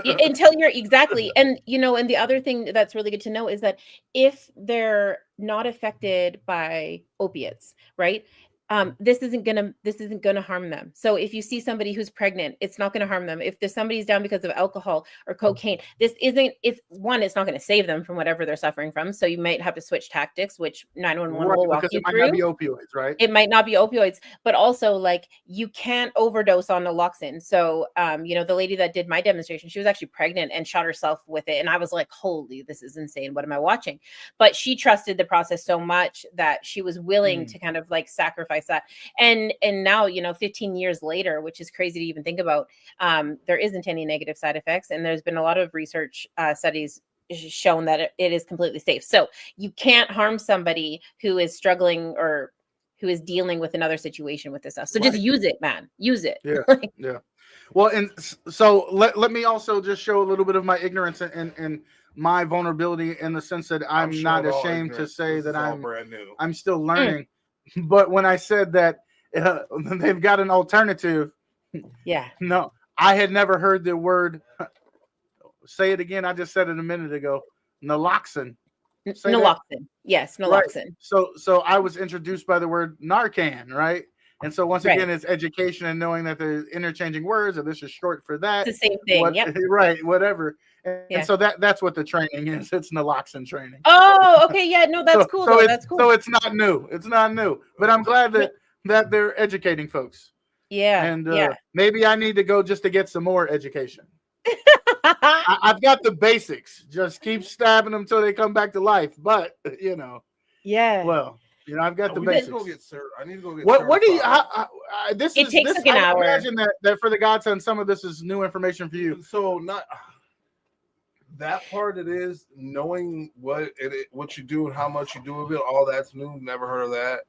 Until you're exactly. And, you know, and the other thing that's really good to know is that if they're not affected by opiates, right? This isn't gonna harm them. So if you see somebody who's pregnant, it's not gonna harm them. If there's somebody's down because of alcohol or cocaine, it's not gonna save them from whatever they're suffering from. So you might have to switch tactics, which 911 will walk you through. It might not be opioids, right? It might not be opioids, but also like you can't overdose on naloxone. So the lady that did my demonstration, she was actually pregnant and shot herself with it. And I was like, holy, this is insane. What am I watching? But she trusted the process so much that she was willing to kind of like sacrifice that. And now, 15 years later, which is crazy to even think about, there isn't any negative side effects. And there's been a lot of research studies shown that it is completely safe. So you can't harm somebody who is struggling or who is dealing with another situation with this stuff. So just use it, man. Use it. Yeah. Yeah. Well, and so let me also just show a little bit of my ignorance and my vulnerability in the sense that I'm not ashamed to say that I'm still learning. But when I said that they've got an alternative, yeah, no, I had never heard the word. Say it again. I just said it a minute ago. Naloxone. Naloxone. Yes, naloxone. Right. So I was introduced by the word Narcan, right? And so once again, it's education and knowing that they're interchanging words, or this is short for that. It's the same thing. Right. Whatever. And so that's what the training is. It's naloxone training. Oh, okay. Yeah. No, that's cool. That's cool. So it's not new. It's not new. But I'm glad that they're educating folks. Yeah. And maybe I need to go just to get some more education. I've got the basics. Just keep stabbing them until they come back to life. But yeah. Well, I've got the basics. I need to go get. What do you? It takes like an hour. I imagine that for the Godson, some of this is new information for you. So not that part. It is knowing what you do and how much you do of it. All that's new. Never heard of that.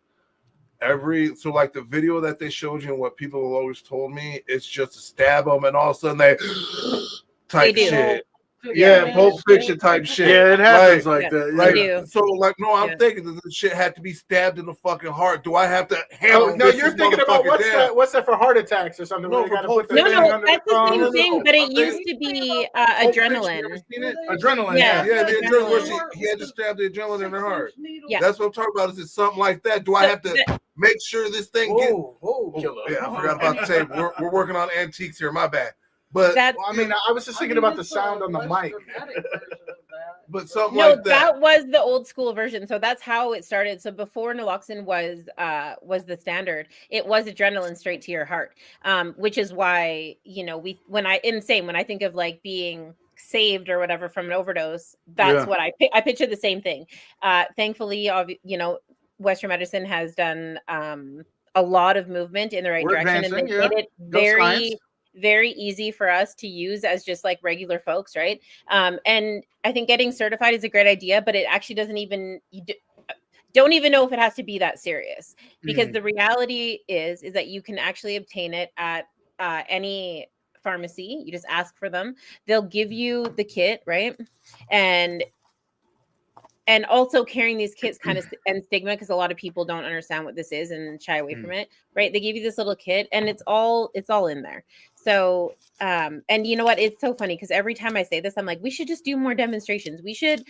So like the video that they showed you and what people have always told me, it's just to stab them and all of a sudden they type shit. Yeah, Pulp Fiction type shit. Yeah, it happens like that. Like, so, I'm thinking that this shit had to be stabbed in the fucking heart. Do I have to handle? No, you're thinking about what's that for heart attacks or something? No, that's the same thing, but it used to be adrenaline. Adrenaline, yeah, the adrenaline. He had to stab the adrenaline in her heart. Yeah, that's what I'm talking about. Is it something like that? Do I have to make sure this thing gets? Yeah, I forgot about to say we're working on antiques here. My bad. But I was just thinking about the sound on the mic. But something like that. That was the old school version. So that's how it started. So before naloxone was the standard, it was adrenaline straight to your heart. Which is why, when I think of like being saved or whatever from an overdose, that's what I picture the same thing. Thankfully, Western medicine has done a lot of movement in the right direction, and they made it very easy for us to use as just like regular folks, right? And I think getting certified is a great idea, but it actually doesn't even, don't even know if it has to be that serious, because the reality is that you can actually obtain it at any pharmacy. You just ask for them. They'll give you the kit, right? And also carrying these kits kind of and stigma, because a lot of people don't understand what this is and shy away from it, right? They give you this little kit and it's all in there. So, and you know what? It's so funny because every time I say this, I'm like, we should just do more demonstrations. We should,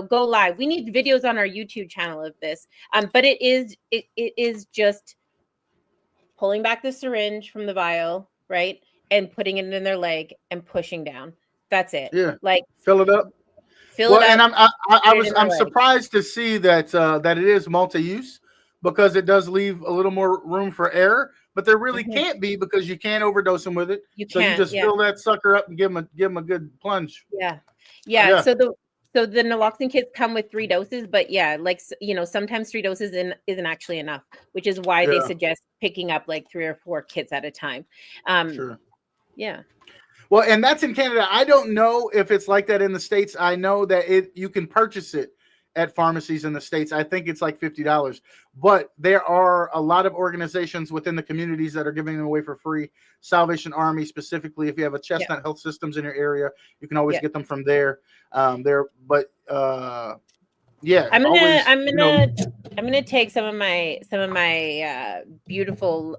go live. We need videos on our YouTube channel of this. But it is just pulling back the syringe from the vial, right? And putting it in their leg and pushing down. That's it. Yeah. Like fill it up. And I'm surprised to see that that it is multi-use, because it does leave a little more room for error, but there really can't be, because you can't overdose them with it. You just fill that sucker up and give them a good plunge. Yeah. So the naloxone kits come with 3 doses, but sometimes 3 doses isn't actually enough, which is why they suggest picking up like 3 or 4 kits at a time. Sure. Yeah. Well, and that's in Canada. I don't know if it's like that in the States. I know that you can purchase it at pharmacies in the States. I think it's like $50. But there are a lot of organizations within the communities that are giving them away for free. Salvation Army, specifically, if you have a Chestnut Health Systems in your area, you can always get them from there. I'm gonna take some of my beautiful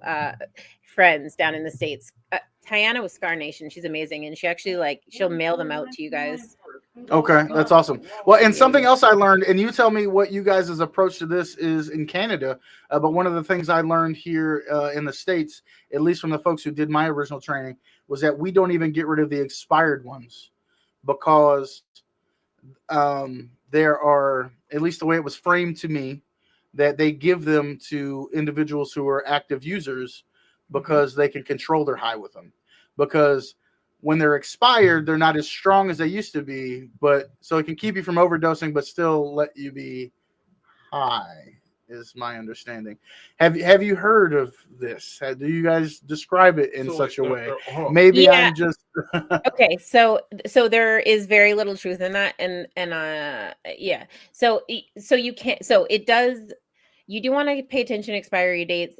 friends down in the States. Tiana with Scar Nation, she's amazing, and she actually she'll mail them out to you guys. Okay, that's awesome. Well, and something else I learned, and you tell me what you guys' approach to this is in Canada, but one of the things I learned here in the States, at least from the folks who did my original training, was that we don't even get rid of the expired ones, because there are, at least the way it was framed to me, that they give them to individuals who are active users because they can control their high with them. Because when they're expired, they're not as strong as they used to be, but so it can keep you from overdosing, but still let you be high, is my understanding. Have you heard of this? Do you guys describe it in such a way? Maybe I'm just okay. So there is very little truth in that, and so you can't. So it does. you do want to pay attention to expiry dates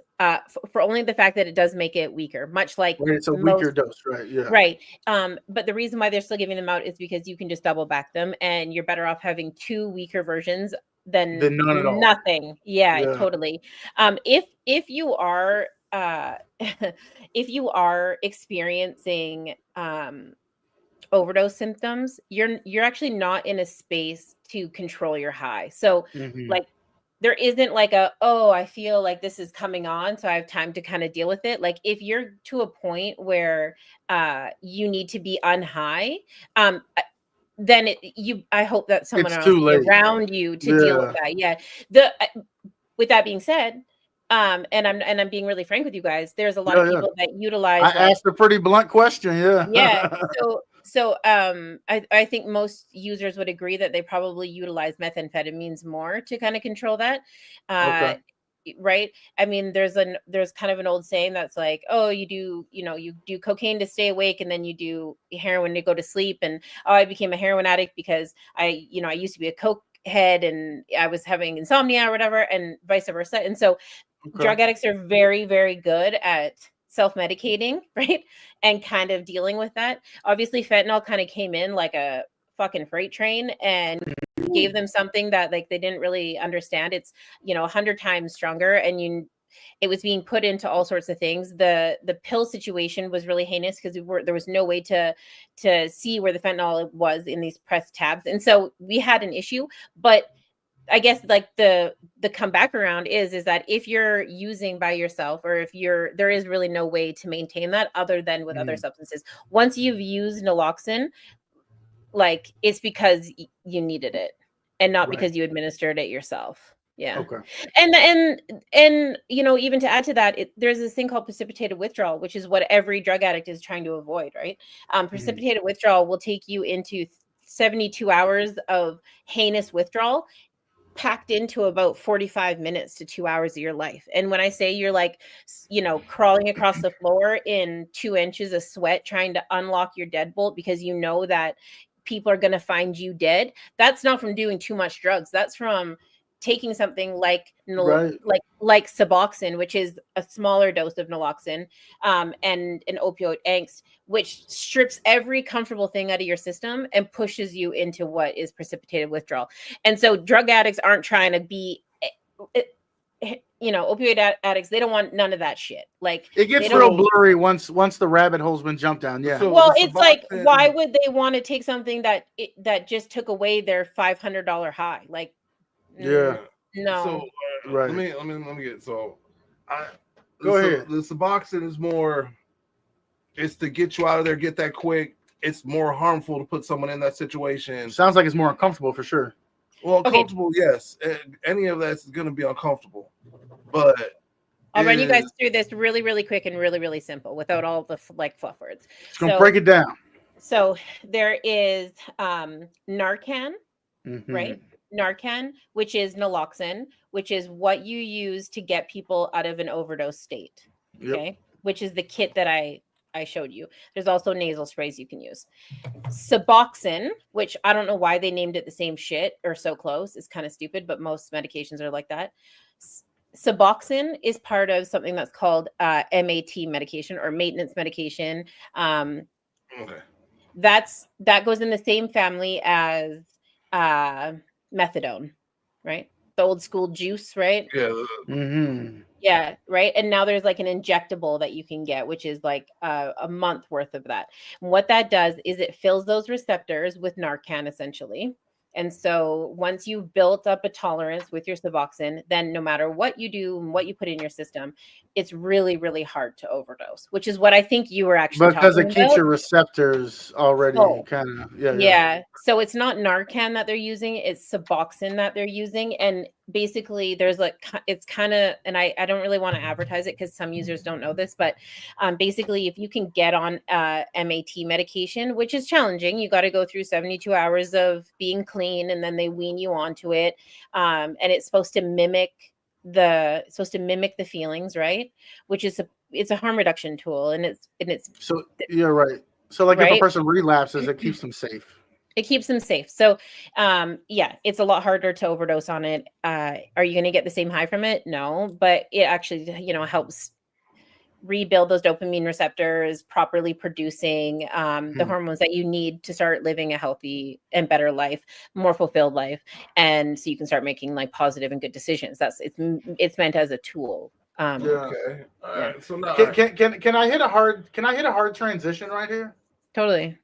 for only the fact that it does make it weaker, much like it's a weaker dose, right? Yeah. Right. But the reason why they're still giving them out is because you can just double back them, and you're better off having 2 weaker versions than none at all. Nothing. Yeah, totally. If you are if you are experiencing overdose symptoms, you're actually not in a space to control your high. So like there isn't like I feel like this is coming on, so I have time to kind of deal with it. Like if you're to a point where you need to be unhigh, then I hope that someone else is around you to deal with that. Yeah. With that being said, and I'm being really frank with you guys, there's a lot of people that utilize. I asked a pretty blunt question. Yeah. So I think most users would agree that they probably utilize methamphetamines more to kind of control that. Right. I mean, there's kind of an old saying that's like, oh, you do cocaine to stay awake, and then you do heroin to go to sleep. And I became a heroin addict because I used to be a coke head and I was having insomnia or whatever, and vice versa. And so drug addicts are very, very good at self-medicating, right? And kind of dealing with that. Obviously, fentanyl kind of came in like a fucking freight train and gave them something that like they didn't really understand. It's 100 times stronger, and it was being put into all sorts of things. The pill situation was really heinous because there was no way to see where the fentanyl was in these pressed tabs, and so we had an issue. But I guess like the come back around is that if you're using by yourself, or if there is really no way to maintain that other than with other substances. Once you've used naloxone, like it's because you needed it and not because you administered it yourself. Yeah. Okay. And even to add to that, there's this thing called precipitated withdrawal, which is what every drug addict is trying to avoid, right? Precipitated withdrawal will take you into 72 hours of heinous withdrawal, packed into about 45 minutes to 2 hours of your life. And when I say you're like, crawling across the floor in 2 inches of sweat, trying to unlock your deadbolt because you know that people are going to find you dead, that's not from doing too much drugs. That's from taking something like Suboxone, which is a smaller dose of naloxone, and an opioid angst, which strips every comfortable thing out of your system and pushes you into what is precipitated withdrawal. And so drug addicts aren't trying to be, opioid addicts, they don't want none of that shit. Like it gets real blurry once the rabbit hole's been jumped down. Yeah. So well, it's like, why would they want to take something that just took away their $500 high? Like, yeah. No. So let me get Go ahead. The Suboxone is more. It's to get you out of there, get that quick. It's more harmful to put someone in that situation. Sounds like it's more uncomfortable for sure. Well, uncomfortable, yes. Any of that's going to be uncomfortable, but I'll run you guys through this really, really quick and really, really simple without all the fluff words. Just gonna break it down. So there is Narcan, right? Narcan, which is naloxone, which is what you use to get people out of an overdose state. Okay, which is the kit that I showed you. There's also nasal sprays you can use. Suboxone, which I don't know why they named it the same shit or so close. It's kind of stupid, but most medications are like that. Suboxone is part of something that's called MAT medication or maintenance medication. That goes in the same family as methadone, right? The old school juice, right? Yeah. Yeah, right. And now there's like an injectable that you can get, which is like a month worth of that. And what that does is it fills those receptors with Narcan essentially. And so once you've built up a tolerance with your Suboxone, then no matter what you do and what you put in your system, it's really, really hard to overdose, which is what I think you were actually because it keeps your receptors already kind of, yeah. So it's not Narcan that they're using, it's Suboxone that they're using. And basically there's like, it's kind of, and I don't really want to advertise it because some users don't know this, but basically if you can get on MAT medication, which is challenging, you got to go through 72 hours of being clean and then they wean you onto it. And it's supposed to mimic the feelings, right? Which is it's a harm reduction tool, and it's so you're right. So like if a person relapses, it keeps them safe. It keeps them safe. So, yeah, it's a lot harder to overdose on it. Are you going to get the same high from it? No, but it actually, helps rebuild those dopamine receptors, properly producing the hormones that you need to start living a healthy and better life, more fulfilled life, and so you can start making like positive and good decisions. It's meant as a tool. Okay. All right. So now, can I hit a hard transition right here? Totally.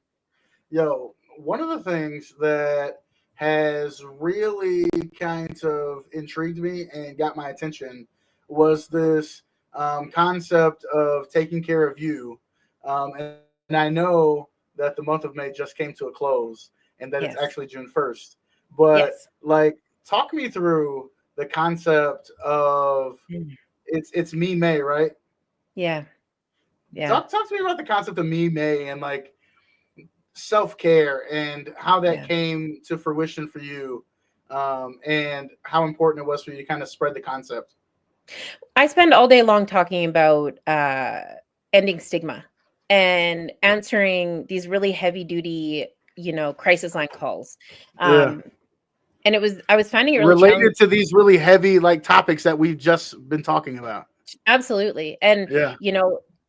Yo, one of the things that has really kind of intrigued me and got my attention was this concept of taking care of you. And I know that the month of May just came to a close and that it's actually June 1st. But like, talk me through the concept of it's Me May, right? Yeah. Yeah. Talk to me about the concept of Me May and like self-care and how that came to fruition for you, and how important it was for you to kind of spread the concept. I spend all day long talking about ending stigma and answering these really heavy duty, crisis line calls. And I was finding it really related to these really heavy like topics that we've just been talking about. Absolutely. And,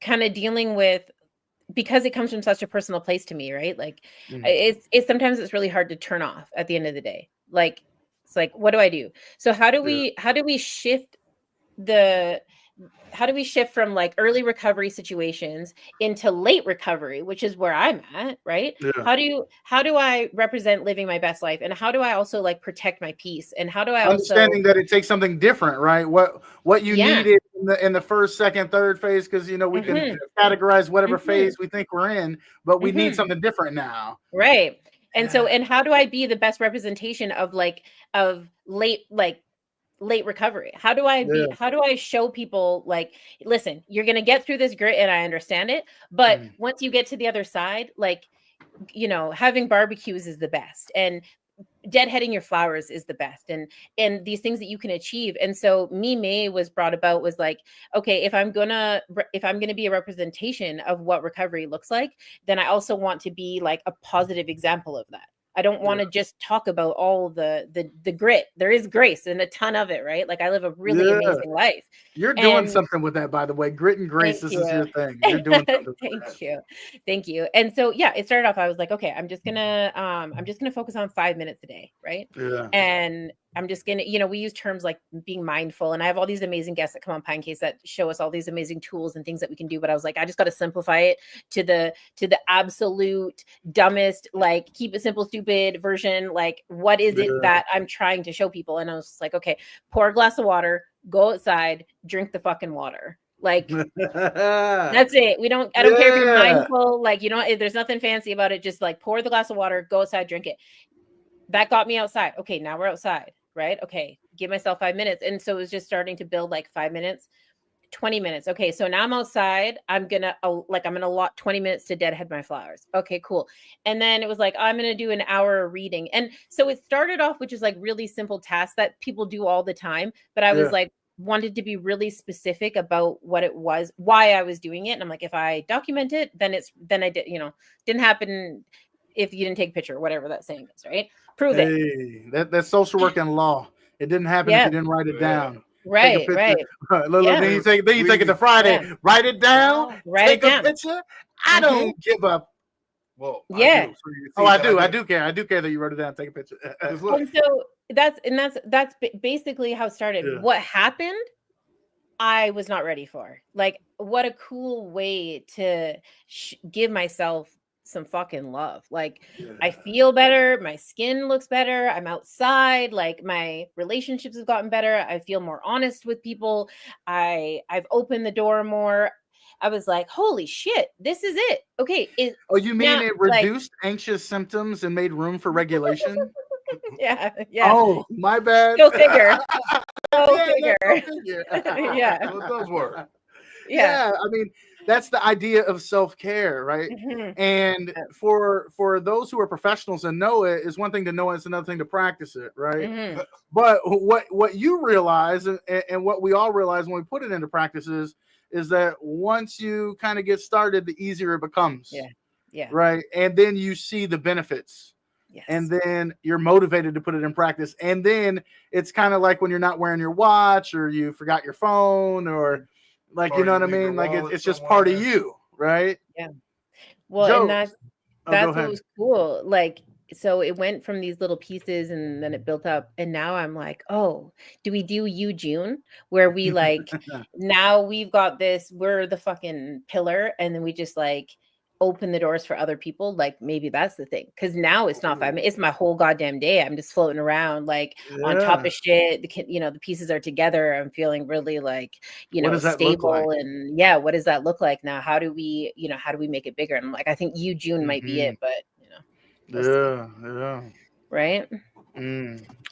kind of dealing with, because it comes from such a personal place to me, right? Like it's sometimes it's really hard to turn off at the end of the day. Like, it's like, what do I do? So how do we shift from like early recovery situations into late recovery, which is where I'm at, right? How do I represent living my best life, and how do I also like protect my peace, and how do I understanding that it takes something different, right? What you needed in the first, second, third phase, because we can categorize whatever phase we think we're in, but we need something different now, right? And so, and how do I be the best representation of late recovery? How do I show people like, listen, you're going to get through this grit and I understand it. But once you get to the other side, like, having barbecues is the best, and deadheading your flowers is the best, and these things that you can achieve. And so Me May was brought about was like, okay, if I'm gonna be a representation of what recovery looks like, then I also want to be like a positive example of that. I don't want to just talk about all the grit. There is grace and a ton of it, right? Like I live a really amazing life. You're doing something with that, by the way. Grit and grace, this is your thing. You're doing something. Thank you. And so it started off, I was like, okay, I'm just gonna focus on 5 minutes a day, right? Yeah. And I'm just gonna, we use terms like being mindful, and I have all these amazing guests that come on PINECASE that show us all these amazing tools and things that we can do. But I was like, I just got to simplify it to the absolute dumbest, like keep it simple, stupid version. Like, what is it that I'm trying to show people? And I was just like, okay, pour a glass of water, go outside, drink the fucking water. Like that's it. I don't care if you're mindful, like, there's nothing fancy about it. Just like pour the glass of water, go outside, drink it. That got me outside. Okay, now we're outside, right? Okay, give myself 5 minutes. And so it was just starting to build like 5 minutes, 20 minutes. Okay, so now I'm outside. I'm gonna allot 20 minutes to deadhead my flowers. Okay, cool. And then it was like, I'm gonna do an hour of reading. And so it started off, which is like really simple tasks that people do all the time. But I was like, wanted to be really specific about what it was, why I was doing it. And I'm like, if I document it, then I did, didn't happen if you didn't take a picture, whatever that saying is, right? Prove it. That's social work and law. It didn't happen if you didn't write it down. Right. Then you take it to Friday. Write it down. Take a picture. I don't give up. Well, I do. I do care. I do care that you wrote it down. Take a picture. And so that's basically how it started. What happened, I was not ready for. Like, what a cool way to give myself some fucking love. Like, I feel better. My skin looks better. I'm outside. Like, my relationships have gotten better. I feel more honest with people. I've opened the door more. I was like, holy shit, this is it. Okay. You mean it reduced anxious symptoms and made room for regulation? Yeah. Oh, my bad. Go figure. Yeah. Those were. Yeah. I mean, that's the idea of self-care, right? And for those who are professionals and know it, is one thing to know it, it's another thing to practice it, right? But what you realize, and what we all realize when we put it into practices, is that once you kind of get started, the easier it becomes. Yeah. Right. And then you see the benefits. Yes. And then you're motivated to put it in practice. And then it's kind of like when you're not wearing your watch or you forgot your phone or like, Or you know you what I leave your mean? Like wallet it's just part of somewhere. you, right? Yeah. Well, Joe, and that's go what ahead. was cool. Like, so it went from these little pieces and then it built up. And now I'm like, oh, do we do you June? Where we like, now we've got this, we're the fucking pillar. And then we just like open the doors for other people. Like maybe that's the thing. Cause now it's not 5 minutes. It's my whole goddamn day. I'm just floating around like on top of shit. The pieces are together. I'm feeling really like, What does that look stable. like? And yeah, what does that look like now? How do we make it bigger? And I'm like, I think you June might be it, but we'll see. Right.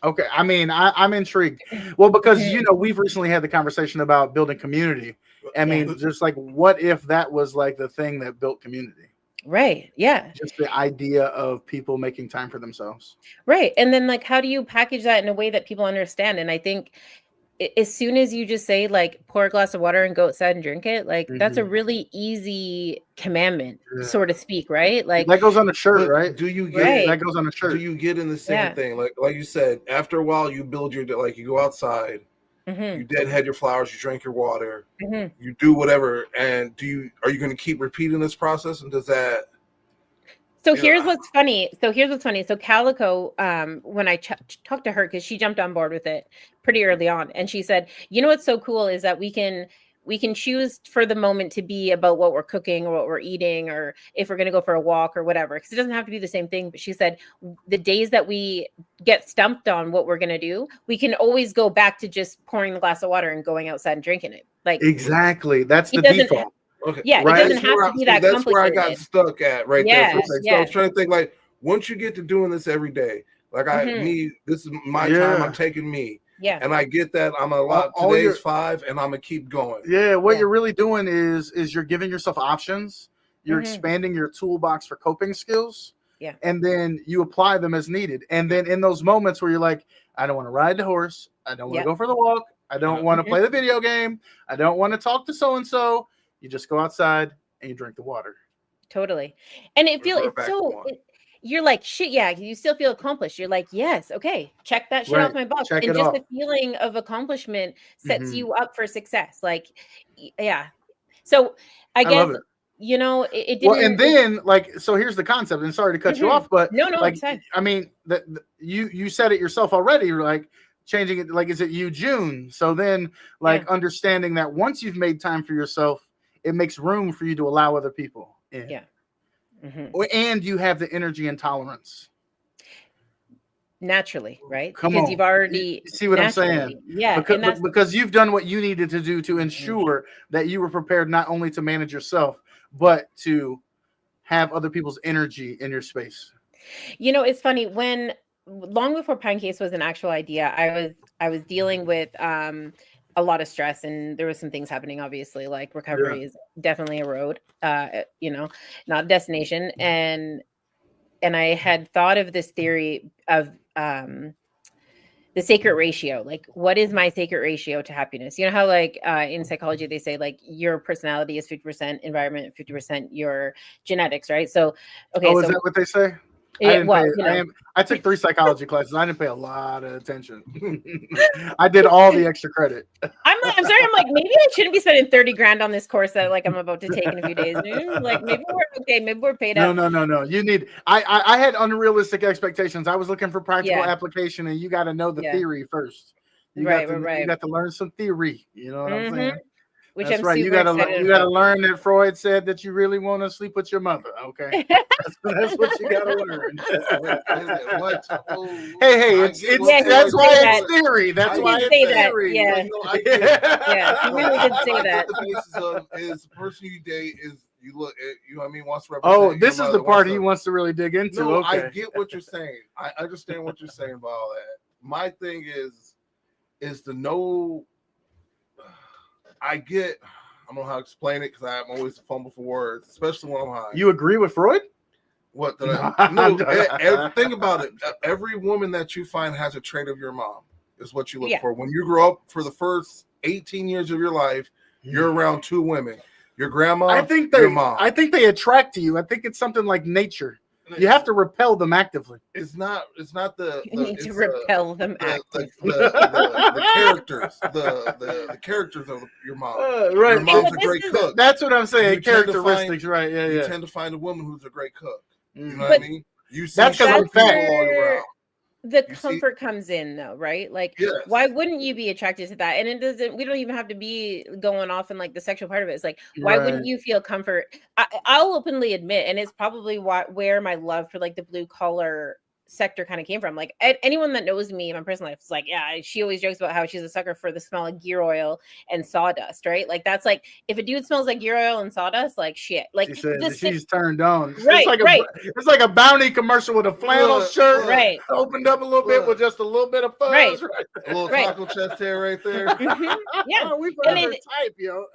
Okay. I mean, I'm intrigued. Well, because we've recently had the conversation about building community. I mean, just like what if that was like the thing that built community? Right. Yeah. Just the idea of people making time for themselves. Right. And then like how do you package that in a way that people understand? And I think as soon as you just say like pour a glass of water and go outside and drink it, like that's a really easy commandment, so to speak, right? Like that goes on a shirt, right? Do you get that goes on a shirt? Do you get in the same thing? Like you said, after a while you build your you go outside, you deadhead your flowers, you drink your water, you do whatever, and are you going to keep repeating this process? And does that? So here's what's funny. So Calico, when I talked to her, because she jumped on board with it pretty early on, and she said, what's so cool is that we can choose for the moment to be about what we're cooking or what we're eating, or if we're going to go for a walk or whatever, because it doesn't have to be the same thing. But she said the days that we get stumped on what we're going to do, we can always go back to just pouring the glass of water and going outside and drinking it. Like exactly, that's the default. Okay. Yeah, right? It doesn't have to be that complicated. That's where I got stuck at there for a second. So I was trying to think like once you get to doing this every day, like this is my time, I'm taking me. Yeah. And I get that I'm a lot today's 5 and I'm gonna keep going. Yeah, what you're really doing is you're giving yourself options, you're expanding your toolbox for coping skills. Yeah. And then you apply them as needed. And then in those moments where you're like, I don't want to ride the horse, I don't want to go for the walk, I don't want to play the video game, I don't want to talk to so and so. You just go outside and you drink the water. Totally. And you're like, shit, yeah, you still feel accomplished. You're like, yes, okay, check that shit off my box. And just the feeling of accomplishment sets you up for success. Like, yeah. So I guess, it didn't. Well, and then so here's the concept, and sorry to cut you off, but no, like, it's fine. I mean, you said it yourself already. You're like, changing it, like, is it you June? So then understanding that once you've made time for yourself, it makes room for you to allow other people in. Yeah. And you have the energy and tolerance. Naturally, right? Come because on. You've already you see what I'm saying? Yeah. Because you've done what you needed to do to ensure that you were prepared not only to manage yourself, but to have other people's energy in your space. It's funny, when long before PINECASE was an actual idea, I was dealing with a lot of stress, and there was some things happening, obviously, like recovery is definitely a road, not a destination. And I had thought of this theory of the sacred ratio. Like, what is my sacred ratio to happiness? You know how like in psychology they say like your personality is 50% environment, 50% your genetics, right? So is that what they say? I took 3 psychology classes. I didn't pay a lot of attention. I did all the extra credit. I'm sorry. I'm like, maybe I shouldn't be spending 30 grand on this course that like I'm about to take in a few days. Like maybe we're okay. Maybe we're paid up. No. You need. I had unrealistic expectations. I was looking for practical application, and you got to know the theory first. You got to learn some theory. You know what I'm saying? Which that's I'm right. You got to learn that Freud said that you really want to sleep with your mother. Okay, that's what you got to learn. Hey, that's why it's theory. That's why it's theory. Yeah, you really did say that. The basis of is the person you date is you look at, you know what I mean, wants to represent. Oh, this is the part he wants to really dig into. No, okay. I get what you're saying. I understand what you're saying about all that. My thing is to know. I don't know how to explain it because I'm always a fumble for words, especially when I'm high. You agree with Freud? What? No, think about it. Every woman that you find has a trait of your mom, is what you look for. When you grow up, for the first 18 years of your life, you're around 2 women. Your grandma, your mom. I think they attract to you. I think it's something like nature. You have to repel them actively. It's not the You need to repel them actively. The characters, the characters of your mom. Right. Your mom's a great cook. That's what I'm saying. You Characteristics, right? Yeah, you yeah. tend to find a woman who's a great cook. You know But what I mean? You see that's because I'm fat. all around. The comfort comes in though, right? Like, why wouldn't you be attracted to that? And it doesn't, we don't even have to be going off in like the sexual part of it. It's like, why wouldn't you feel comfort? I'll openly admit, and it's probably where my love for like the blue collar sector kind of came from. Like anyone that knows me in my personal life is like, yeah, she always jokes about how she's a sucker for the smell of gear oil and sawdust, right? Like that's like, if a dude smells like gear oil and sawdust, like shit. Like she said she's turned on. Right, it's like a Bounty commercial with a flannel shirt, right? Opened up a little bit with just a little bit of fuzz, right? A little taco chest hair right there. Yeah, we forever type, yo.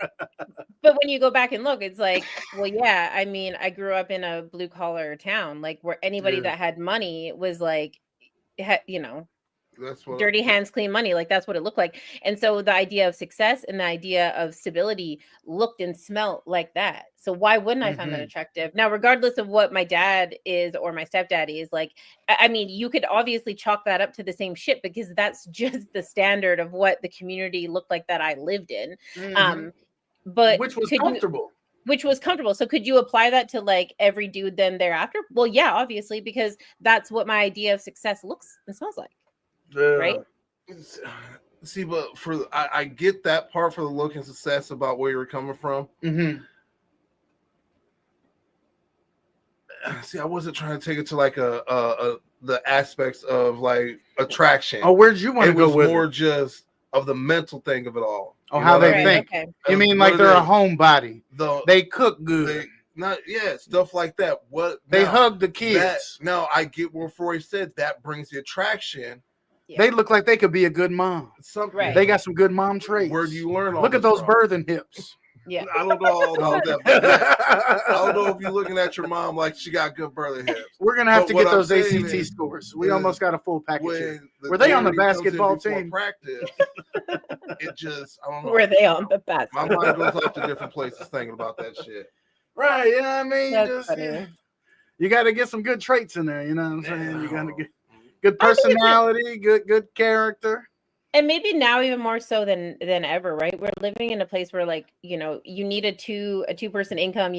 But when you go back and look, it's like, well, yeah. I mean, I grew up in a blue collar town, like where anybody that had money was like, you know, that's what dirty hands, clean money. Like that's what it looked like. And so the idea of success and the idea of stability looked and smelled like that. So why wouldn't I find that attractive? Now, regardless of what my dad is or my stepdaddy is, like, I mean, you could obviously chalk that up to the same shit because that's just the standard of what the community looked like that I lived in. But which was comfortable. Which was comfortable. So could you apply that to like every dude then thereafter? Well, yeah, obviously, because that's what my idea of success looks and smells like. Right? See, but I get that part for the look and success about where you're coming from. See, I wasn't trying to take it to like the aspects of like attraction. Oh, where'd you want to go with it? More just of the mental thing of it all. Oh, how they think. Okay. You mean like they're a homebody? They cook good. Stuff like that. What they hug the kids. Now I get what Freud said. That brings the attraction. Yeah. They look like they could be a good mom. They got some good mom traits. Where do you learn all Look at those from? birthing hips. Yeah. I don't know all about that. I don't know if you're looking at your mom like she got good birthing hips. We're gonna have to get those ACT scores. We almost got a full package. Were they on the basketball team? Practice. It just, I don't know. Were they on the basketball? My mind goes off to different places thinking about that shit. Right, you know what I mean? That's you got to get some good traits in there. You know what I'm saying? You got to get good personality, good character. And maybe now even more so than ever, right? We're living in a place where, like, you know, you need a two-person income.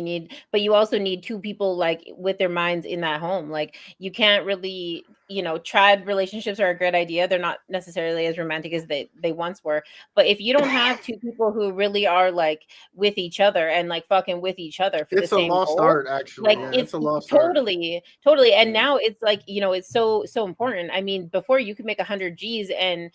But you also need two people like with their minds in that home. Like, you can't really, you know, triad relationships are a great idea. They're not necessarily as romantic as they once were. But if you don't have two people who really are like with each other and like fucking with each other for the same goal, it's a lost art, actually. Like, it's a lost art. Totally. And now it's like, you know, it's so important. I mean, before you could make 100 G's and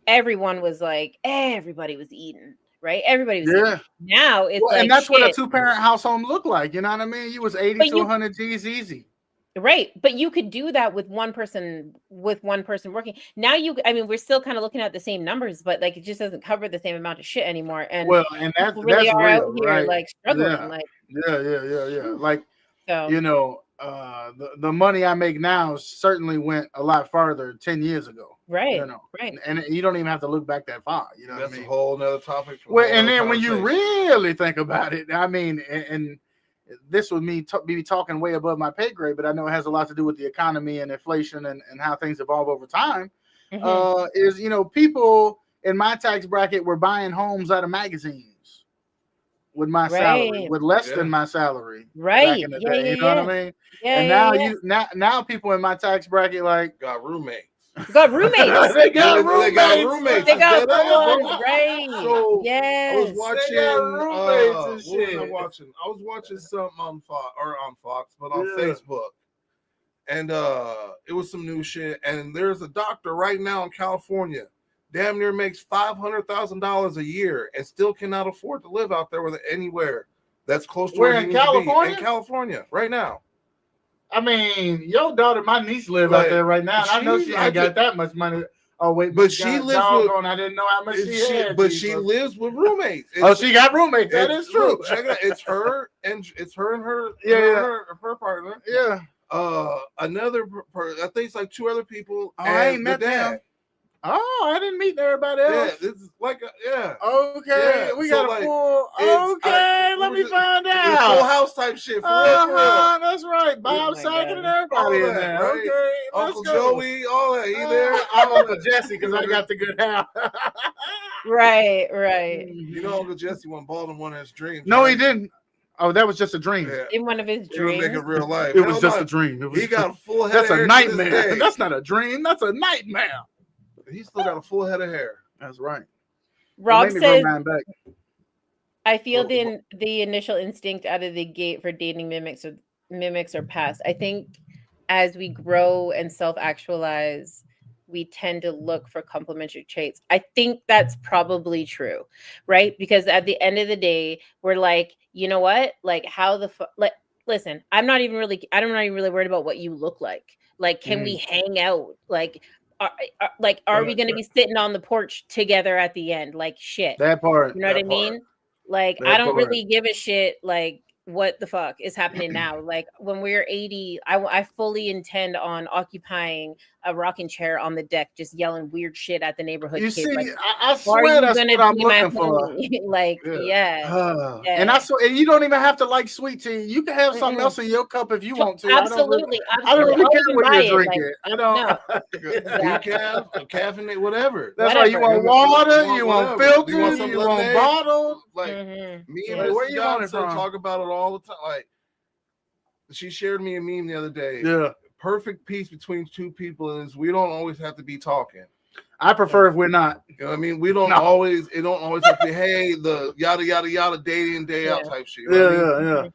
everyone was like, everybody was eating, right? Everybody was eating. Now it's like, and that's what a 2-parent household looked like. You know what I mean? You was 80 to 100 G's easy. Right. But you could do that with one person working. Now we're still kind of looking at the same numbers, but like it just doesn't cover the same amount of shit anymore. And that's really are real, out here right? like struggling. Yeah. Like Like, you know, the money I make now certainly went a lot farther 10 years ago. Right. You know, right. And you don't even have to look back that far. You know, that's what I mean? a whole nother topic. And then when you really think about it, I mean, and this would be talking way above my pay grade, but I know it has a lot to do with the economy and inflation and how things evolve over time. Is, you know, people in my tax bracket were buying homes out of magazines with my salary, with less than my salary. Right. You know what I mean? Yeah. And now people in my tax bracket like got roommates. Got roommates. They got roommates. They got roommates. Right. So yes. I was watching. What was I was watching something on Fox, but on Facebook, and it was some new shit. And there's a doctor right now in California, damn near makes $500,000 a year, and still cannot afford to live out there with anywhere that's close to where in California. In California, right now. I mean, your daughter, my niece, live out there right now. And I know she ain't got that much money. Oh wait, but she lives with. I didn't know how much she had. But she lives with roommates. She got roommates. That is true. Look, check it out. It's her and her. Her partner. Yeah. Another. I think it's like two other people. Oh, I ain't met them. Oh, I didn't meet everybody else. Yeah, it's like Okay, Yeah, we so, got like, a full. Okay, let me find Full out. house type shit. For real. That's right. Bob my Saget and God. everybody in All that, there. right? Okay, Uncle let's go. Joey, all that. He there? I'm Uncle Jesse because I got the good house. Right. You know, Uncle Jesse went bald in one of his dreams. No, right? he didn't. Oh, that was just a dream. Yeah. In one of his It would make dreams. it real life. It was just a dream. It was He got a full head that's of a hair. nightmare. That's not a dream. That's a nightmare. He still got a full head of hair. That's right. Rob says, back. I feel the initial instinct out of the gate for dating mimics or past. I think as we grow and self-actualize, we tend to look for complementary traits. I think that's probably true, right? Because at the end of the day, we're like, you know what? Like, listen, I'm not even really worried about what you look like. Like, can we hang out? Like, are we going to be sitting on the porch together at the end? Like, shit. That part. You know what I mean? Like, I don't really give a shit. Like, what the fuck is happening now? Like, when we're 80, I fully intend on occupying a rocking chair on the deck, just yelling weird shit at the neighborhood kids. See, like, I swear that's what I'm looking for. Like, yeah. And and you don't even have to like sweet tea. You can have something else in your cup if you want to. Absolutely. I don't really care what you're drinking. I don't. Decaf, caffeinate, whatever. That's why you want water, you want filtered, you want bottled. Like me and where you want it from? Talk about it all the time. Like she shared me a meme the other day. Yeah. Perfect peace between two people is we don't always have to be talking. I prefer if we're not. You know what I mean? We don't always. It don't always have to be hey the yada yada yada day in day out type shit. You know what I mean?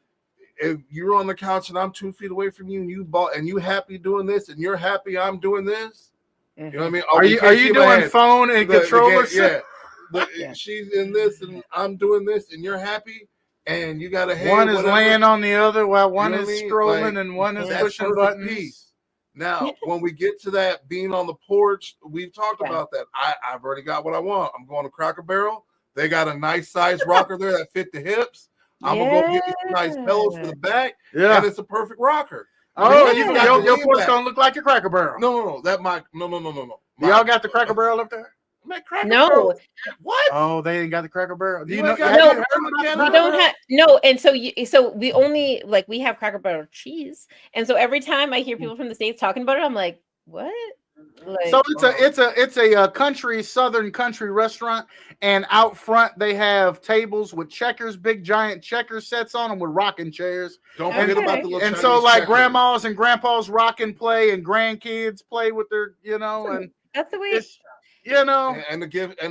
If you're on the couch and I'm 2 feet away from you and you happy doing this and you're happy I'm doing this. You know what I mean? Are you doing phone and controller? She's in this and I'm doing this and you're happy. And you got to one is laying on the other while one is scrolling and one is pushing buttons. Peace. Now, when we get to that being on the porch, we've talked about that. I've already got what I want. I'm going to Cracker Barrel. They got a nice size rocker there that fit the hips. I'm gonna go get me some nice pillows for the back. Yeah, and it's a perfect rocker. Oh, your porch gonna look like a Cracker Barrel. No. Y'all got the Cracker Barrel up there? No. What? Oh, they ain't got the Cracker Barrel. Do you know? We don't have no. And so we only like we have Cracker Barrel cheese. And so every time I hear people from the States talking about it, I'm like, what? Like, so it's a southern country restaurant, and out front they have tables with checkers, big giant checker sets on them with rocking chairs. Don't forget about the little and so like checkers. Grandmas and grandpas rock and play, and grandkids play with their and that's the way it's. And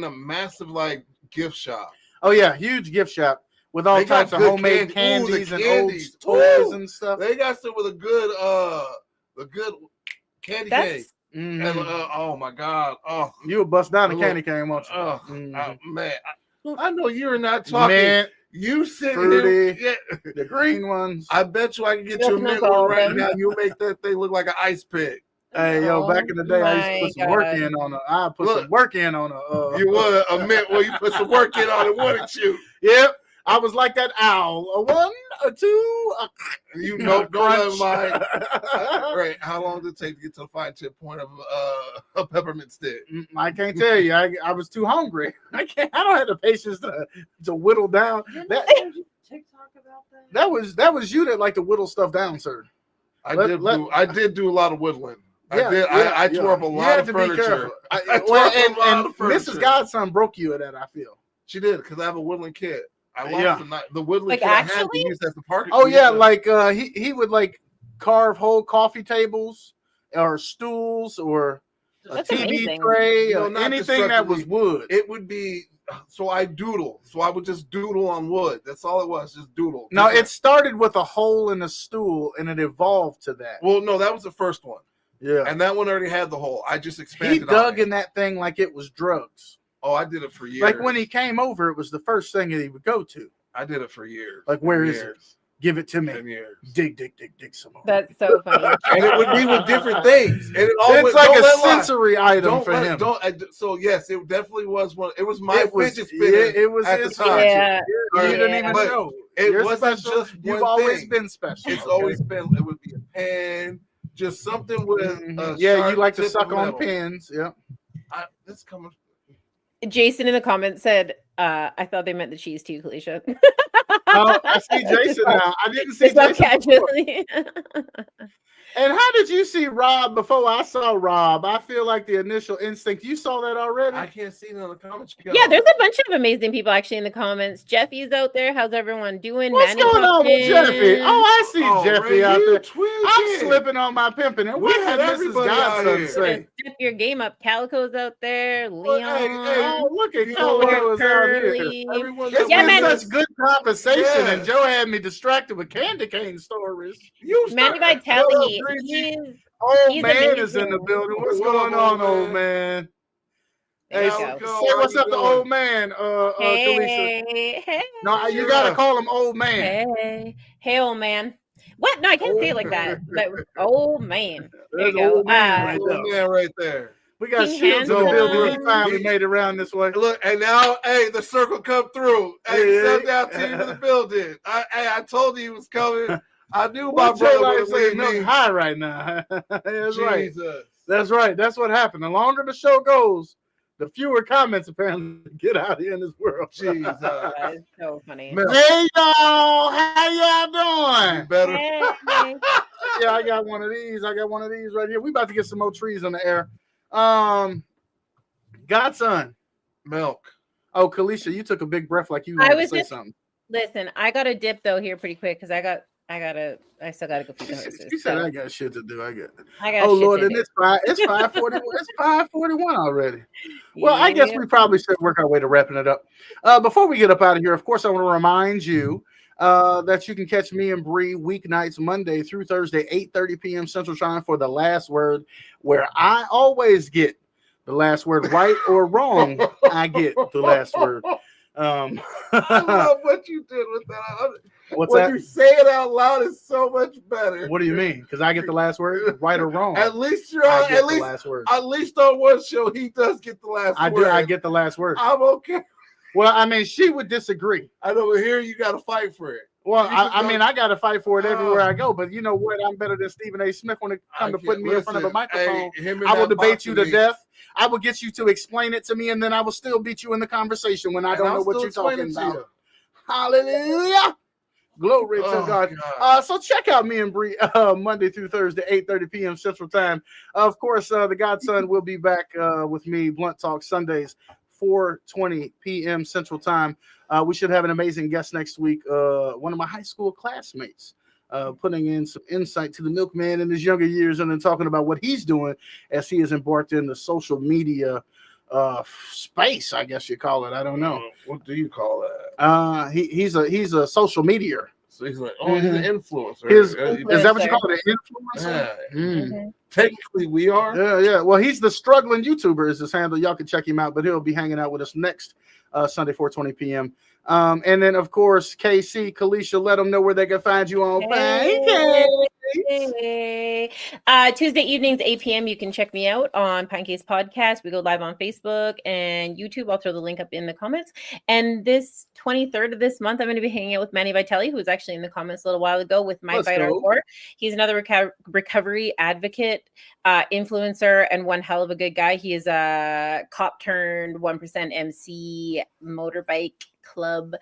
a massive like gift shop. Oh yeah, huge gift shop with all types of homemade candies and old toys and stuff. They got some with a good candy cane. And, oh my God! Oh, you would bust down a candy cane, won't you? Oh, man, I know you're not talking. Man, you sit fruity, the green ones. I bet you I can get you a mint one right now. You make that thing look like an ice pick. Hey, back in the day, I used to put some work in on some work in on a. You would a mint where you put some work in on it, wouldn't you? Yep. I was like that owl. A 1, a 2, don't let mine. Right. How long did it take to get to the fine tip point of a peppermint stick? I can't tell you. I was too hungry. I don't have the patience to whittle down. TikTok about that? That was you that like to whittle stuff down, sir. I did do a lot of whittling. I tore up a lot of furniture. And Mrs. Godson broke you at that, I feel. She did, because I have a whittling kit. I lost the whittling kit I had to use as the parking. Oh yeah, like he would like carve whole coffee tables or stools or a TV tray or anything that was wood. It would be so I doodle. So I would just doodle on wood. That's all it was, just doodle. No, it started with a hole in a stool and it evolved to that. Well, no, that was the first one. Yeah. And that one already had the hole. I just expanded. He dug in that thing like it was drugs. Oh, I did it for years. Like when he came over, it was the first thing that he would go to. I did it for years. Like, where is it? Give it to me. 10 years. Dig some more. That's so funny. And it would be with different things. And it's like a sensory item for him. So yes, it definitely was one. It was my fidget spinner. It was at his the time. Yeah. You didn't even know. It wasn't special. just You've one always thing. been special. It's always been. It would be a pen, just something with. You like to suck on pens. Yeah. This coming. Jason in the comments said, I thought they meant the cheese too, Kaleisha. Oh, I see Jason now. I didn't see Jason casually. And how did you see Rob before I saw Rob? I feel like the initial instinct. You saw that already? I can't see it in the comments. Yeah, there's a bunch of amazing people actually in the comments. Jeffy's out there. How's everyone doing? What's going on with Jeffy? Oh, I see Jeffy out there. I'm slipping on my pimping. And what had Mrs. Godson say? Step your game up. Calico's out there. Leon. Oh, look at Calico's out here. It's been such good conversation, and Joe had me distracted with candy cane stories. Manny Vitelli. Old man is in the building. What's going on, old man? Hey, say what's up to old man, Kaleisha. Hey. No, you gotta call him old man. Hey, old man. What? No, I can't say it like that. Old man. There you go. Old man right there. We got Shields in the building. He finally made it around this way. Look, and now, the circle come through. Hey, sent out to you in the building. I told you he was coming. I knew my brother was saying milk high right now. That's right. That's right. That's what happened. The longer the show goes, the fewer comments apparently get out here in this world. Jesus. That's so funny. Hey y'all, how y'all doing? Better. Hey. Yeah, I got one of these. I got one of these right here. We about to get some more trees in the air. Godson. Milk. Oh, Kaleisha, you took a big breath like you I wanted was to say just, something. Listen, I got a dip though here pretty quick because I still gotta go feed the horses. You said I got shit to do. I got oh Lord, and it's 5:41. It's 5:41 already. Well, I guess we probably should work our way to wrapping it up. Before we get up out of here, of course, I want to remind you that you can catch me and Bree weeknights Monday through Thursday, 8:30 p.m. Central Time for The Last Word, where I always get the last word, right or wrong. I get the last word. I love what you did with that. What's when that? You say it out loud is so much better. What do you mean? Because I get the last word, right or wrong. At least you're on. At least on one show, he does get the last word. I get the last word. I'm okay. Well, I mean, she would disagree. I know, but here you got to fight for it. Well, I mean, I got to fight for it everywhere I go. But you know what? I'm better than Stephen A. Smith when it comes to putting me in front of a microphone. I will debate you to death. I will get you to explain it to me, and then I will still beat you in the conversation when I don't know what you're talking about. Hallelujah. Glory to God. So check out me and Bree Monday through Thursday, 8:30 p.m. Central Time. Of course, the Godson will be back with me, Blunt Talk, Sundays, 4:20 p.m. Central Time. We should have an amazing guest next week. One of my high school classmates putting in some insight to the milkman in his younger years and then talking about what he's doing as he has embarked in the social media space, I guess you call it. I don't know. What do you call that? He's a social media. So he's like, he's an influencer. Is that what you call it? An influencer? Yeah. Mm-hmm. Technically, we are. Yeah. Well, he's the struggling YouTuber is his handle. Y'all can check him out, but he'll be hanging out with us next Sunday, 4:20 p.m. And then, of course, KC, Kaleisha, let them know where they can find you on PINECASE. Tuesday evenings, 8 p.m. You can check me out on PINECASE Podcast. We go live on Facebook and YouTube. I'll throw the link up in the comments. And this 23rd of this month, I'm going to be hanging out with Manny Vitelli, who was actually in the comments a little while ago with My Bite Report. He's another recovery advocate, influencer, and one hell of a good guy. He is a cop turned 1% MC motorbike club.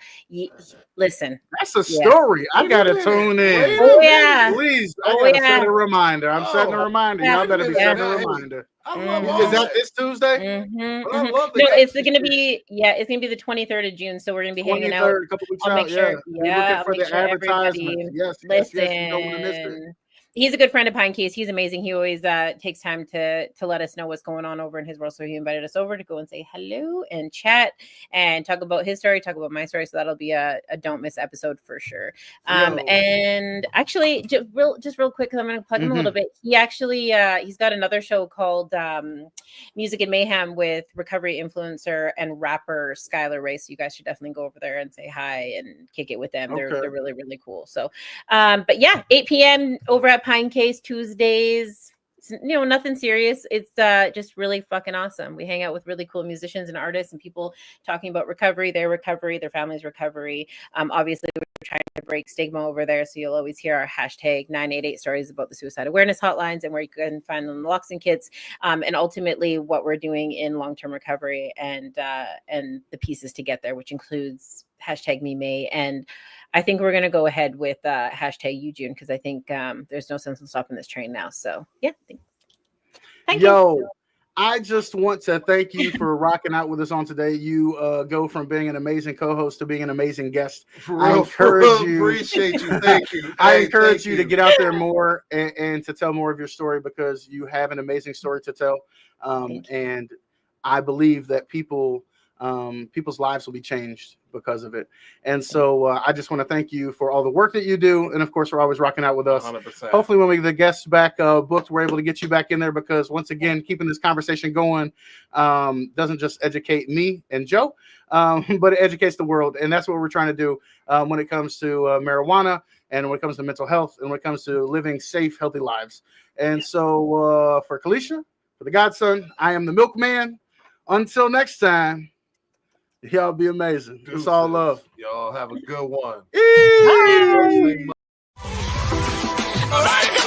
Listen, that's a story. I gotta tune in. Please. I gotta set a reminder. I'm setting a reminder. Y'all better be setting a reminder. Is that this Tuesday? No, it's gonna be the 23rd of June. So we're gonna be hanging out. A couple weeks I'll make sure. Yeah, looking for the advertisement. Yes, listen. He's a good friend of PINECASE. He's amazing. He always takes time to let us know what's going on over in his world. So he invited us over to go and say hello and chat and talk about his story, talk about my story. So that'll be a don't miss episode for sure. And actually, just real quick, because I'm going to plug him a little bit. He actually he's got another show called Music and Mayhem with recovery influencer and rapper Skylar Ray. So you guys should definitely go over there and say hi and kick it with them. They're really, really cool. So, but yeah, 8 p.m. over at PINECASE Tuesdays. It's, nothing serious. It's just really fucking awesome. We hang out with really cool musicians and artists and people talking about recovery, their family's recovery. Obviously, we're trying to break stigma over there. So you'll always hear our hashtag 988 stories about the suicide awareness hotlines and where you can find the naloxone kits, and ultimately what we're doing in long-term recovery and the pieces to get there, which includes hashtag Me May. And I think we're going to go ahead with hashtag You June, because I think there's no sense in stopping this train now. So yeah. Thank you. I just want to thank you for rocking out with us on today. You go from being an amazing co-host to being an amazing guest. I encourage you. Appreciate you. Thank you. I encourage you to get out there more and to tell more of your story, because you have an amazing story to tell. And I believe that people's lives will be changed because of it. And so I just want to thank you for all the work that you do. And of course, we're always rocking out with us. 100%. Hopefully when we get the guests back booked, we're able to get you back in there, because once again, keeping this conversation going doesn't just educate me and Joe, but it educates the world. And that's what we're trying to do when it comes to marijuana, and when it comes to mental health, and when it comes to living safe, healthy lives. And so for Kaleisha, for the Godson, I am the Milkman. Until next time, y'all be amazing. It's all love. Y'all have a good one. Bye. All right.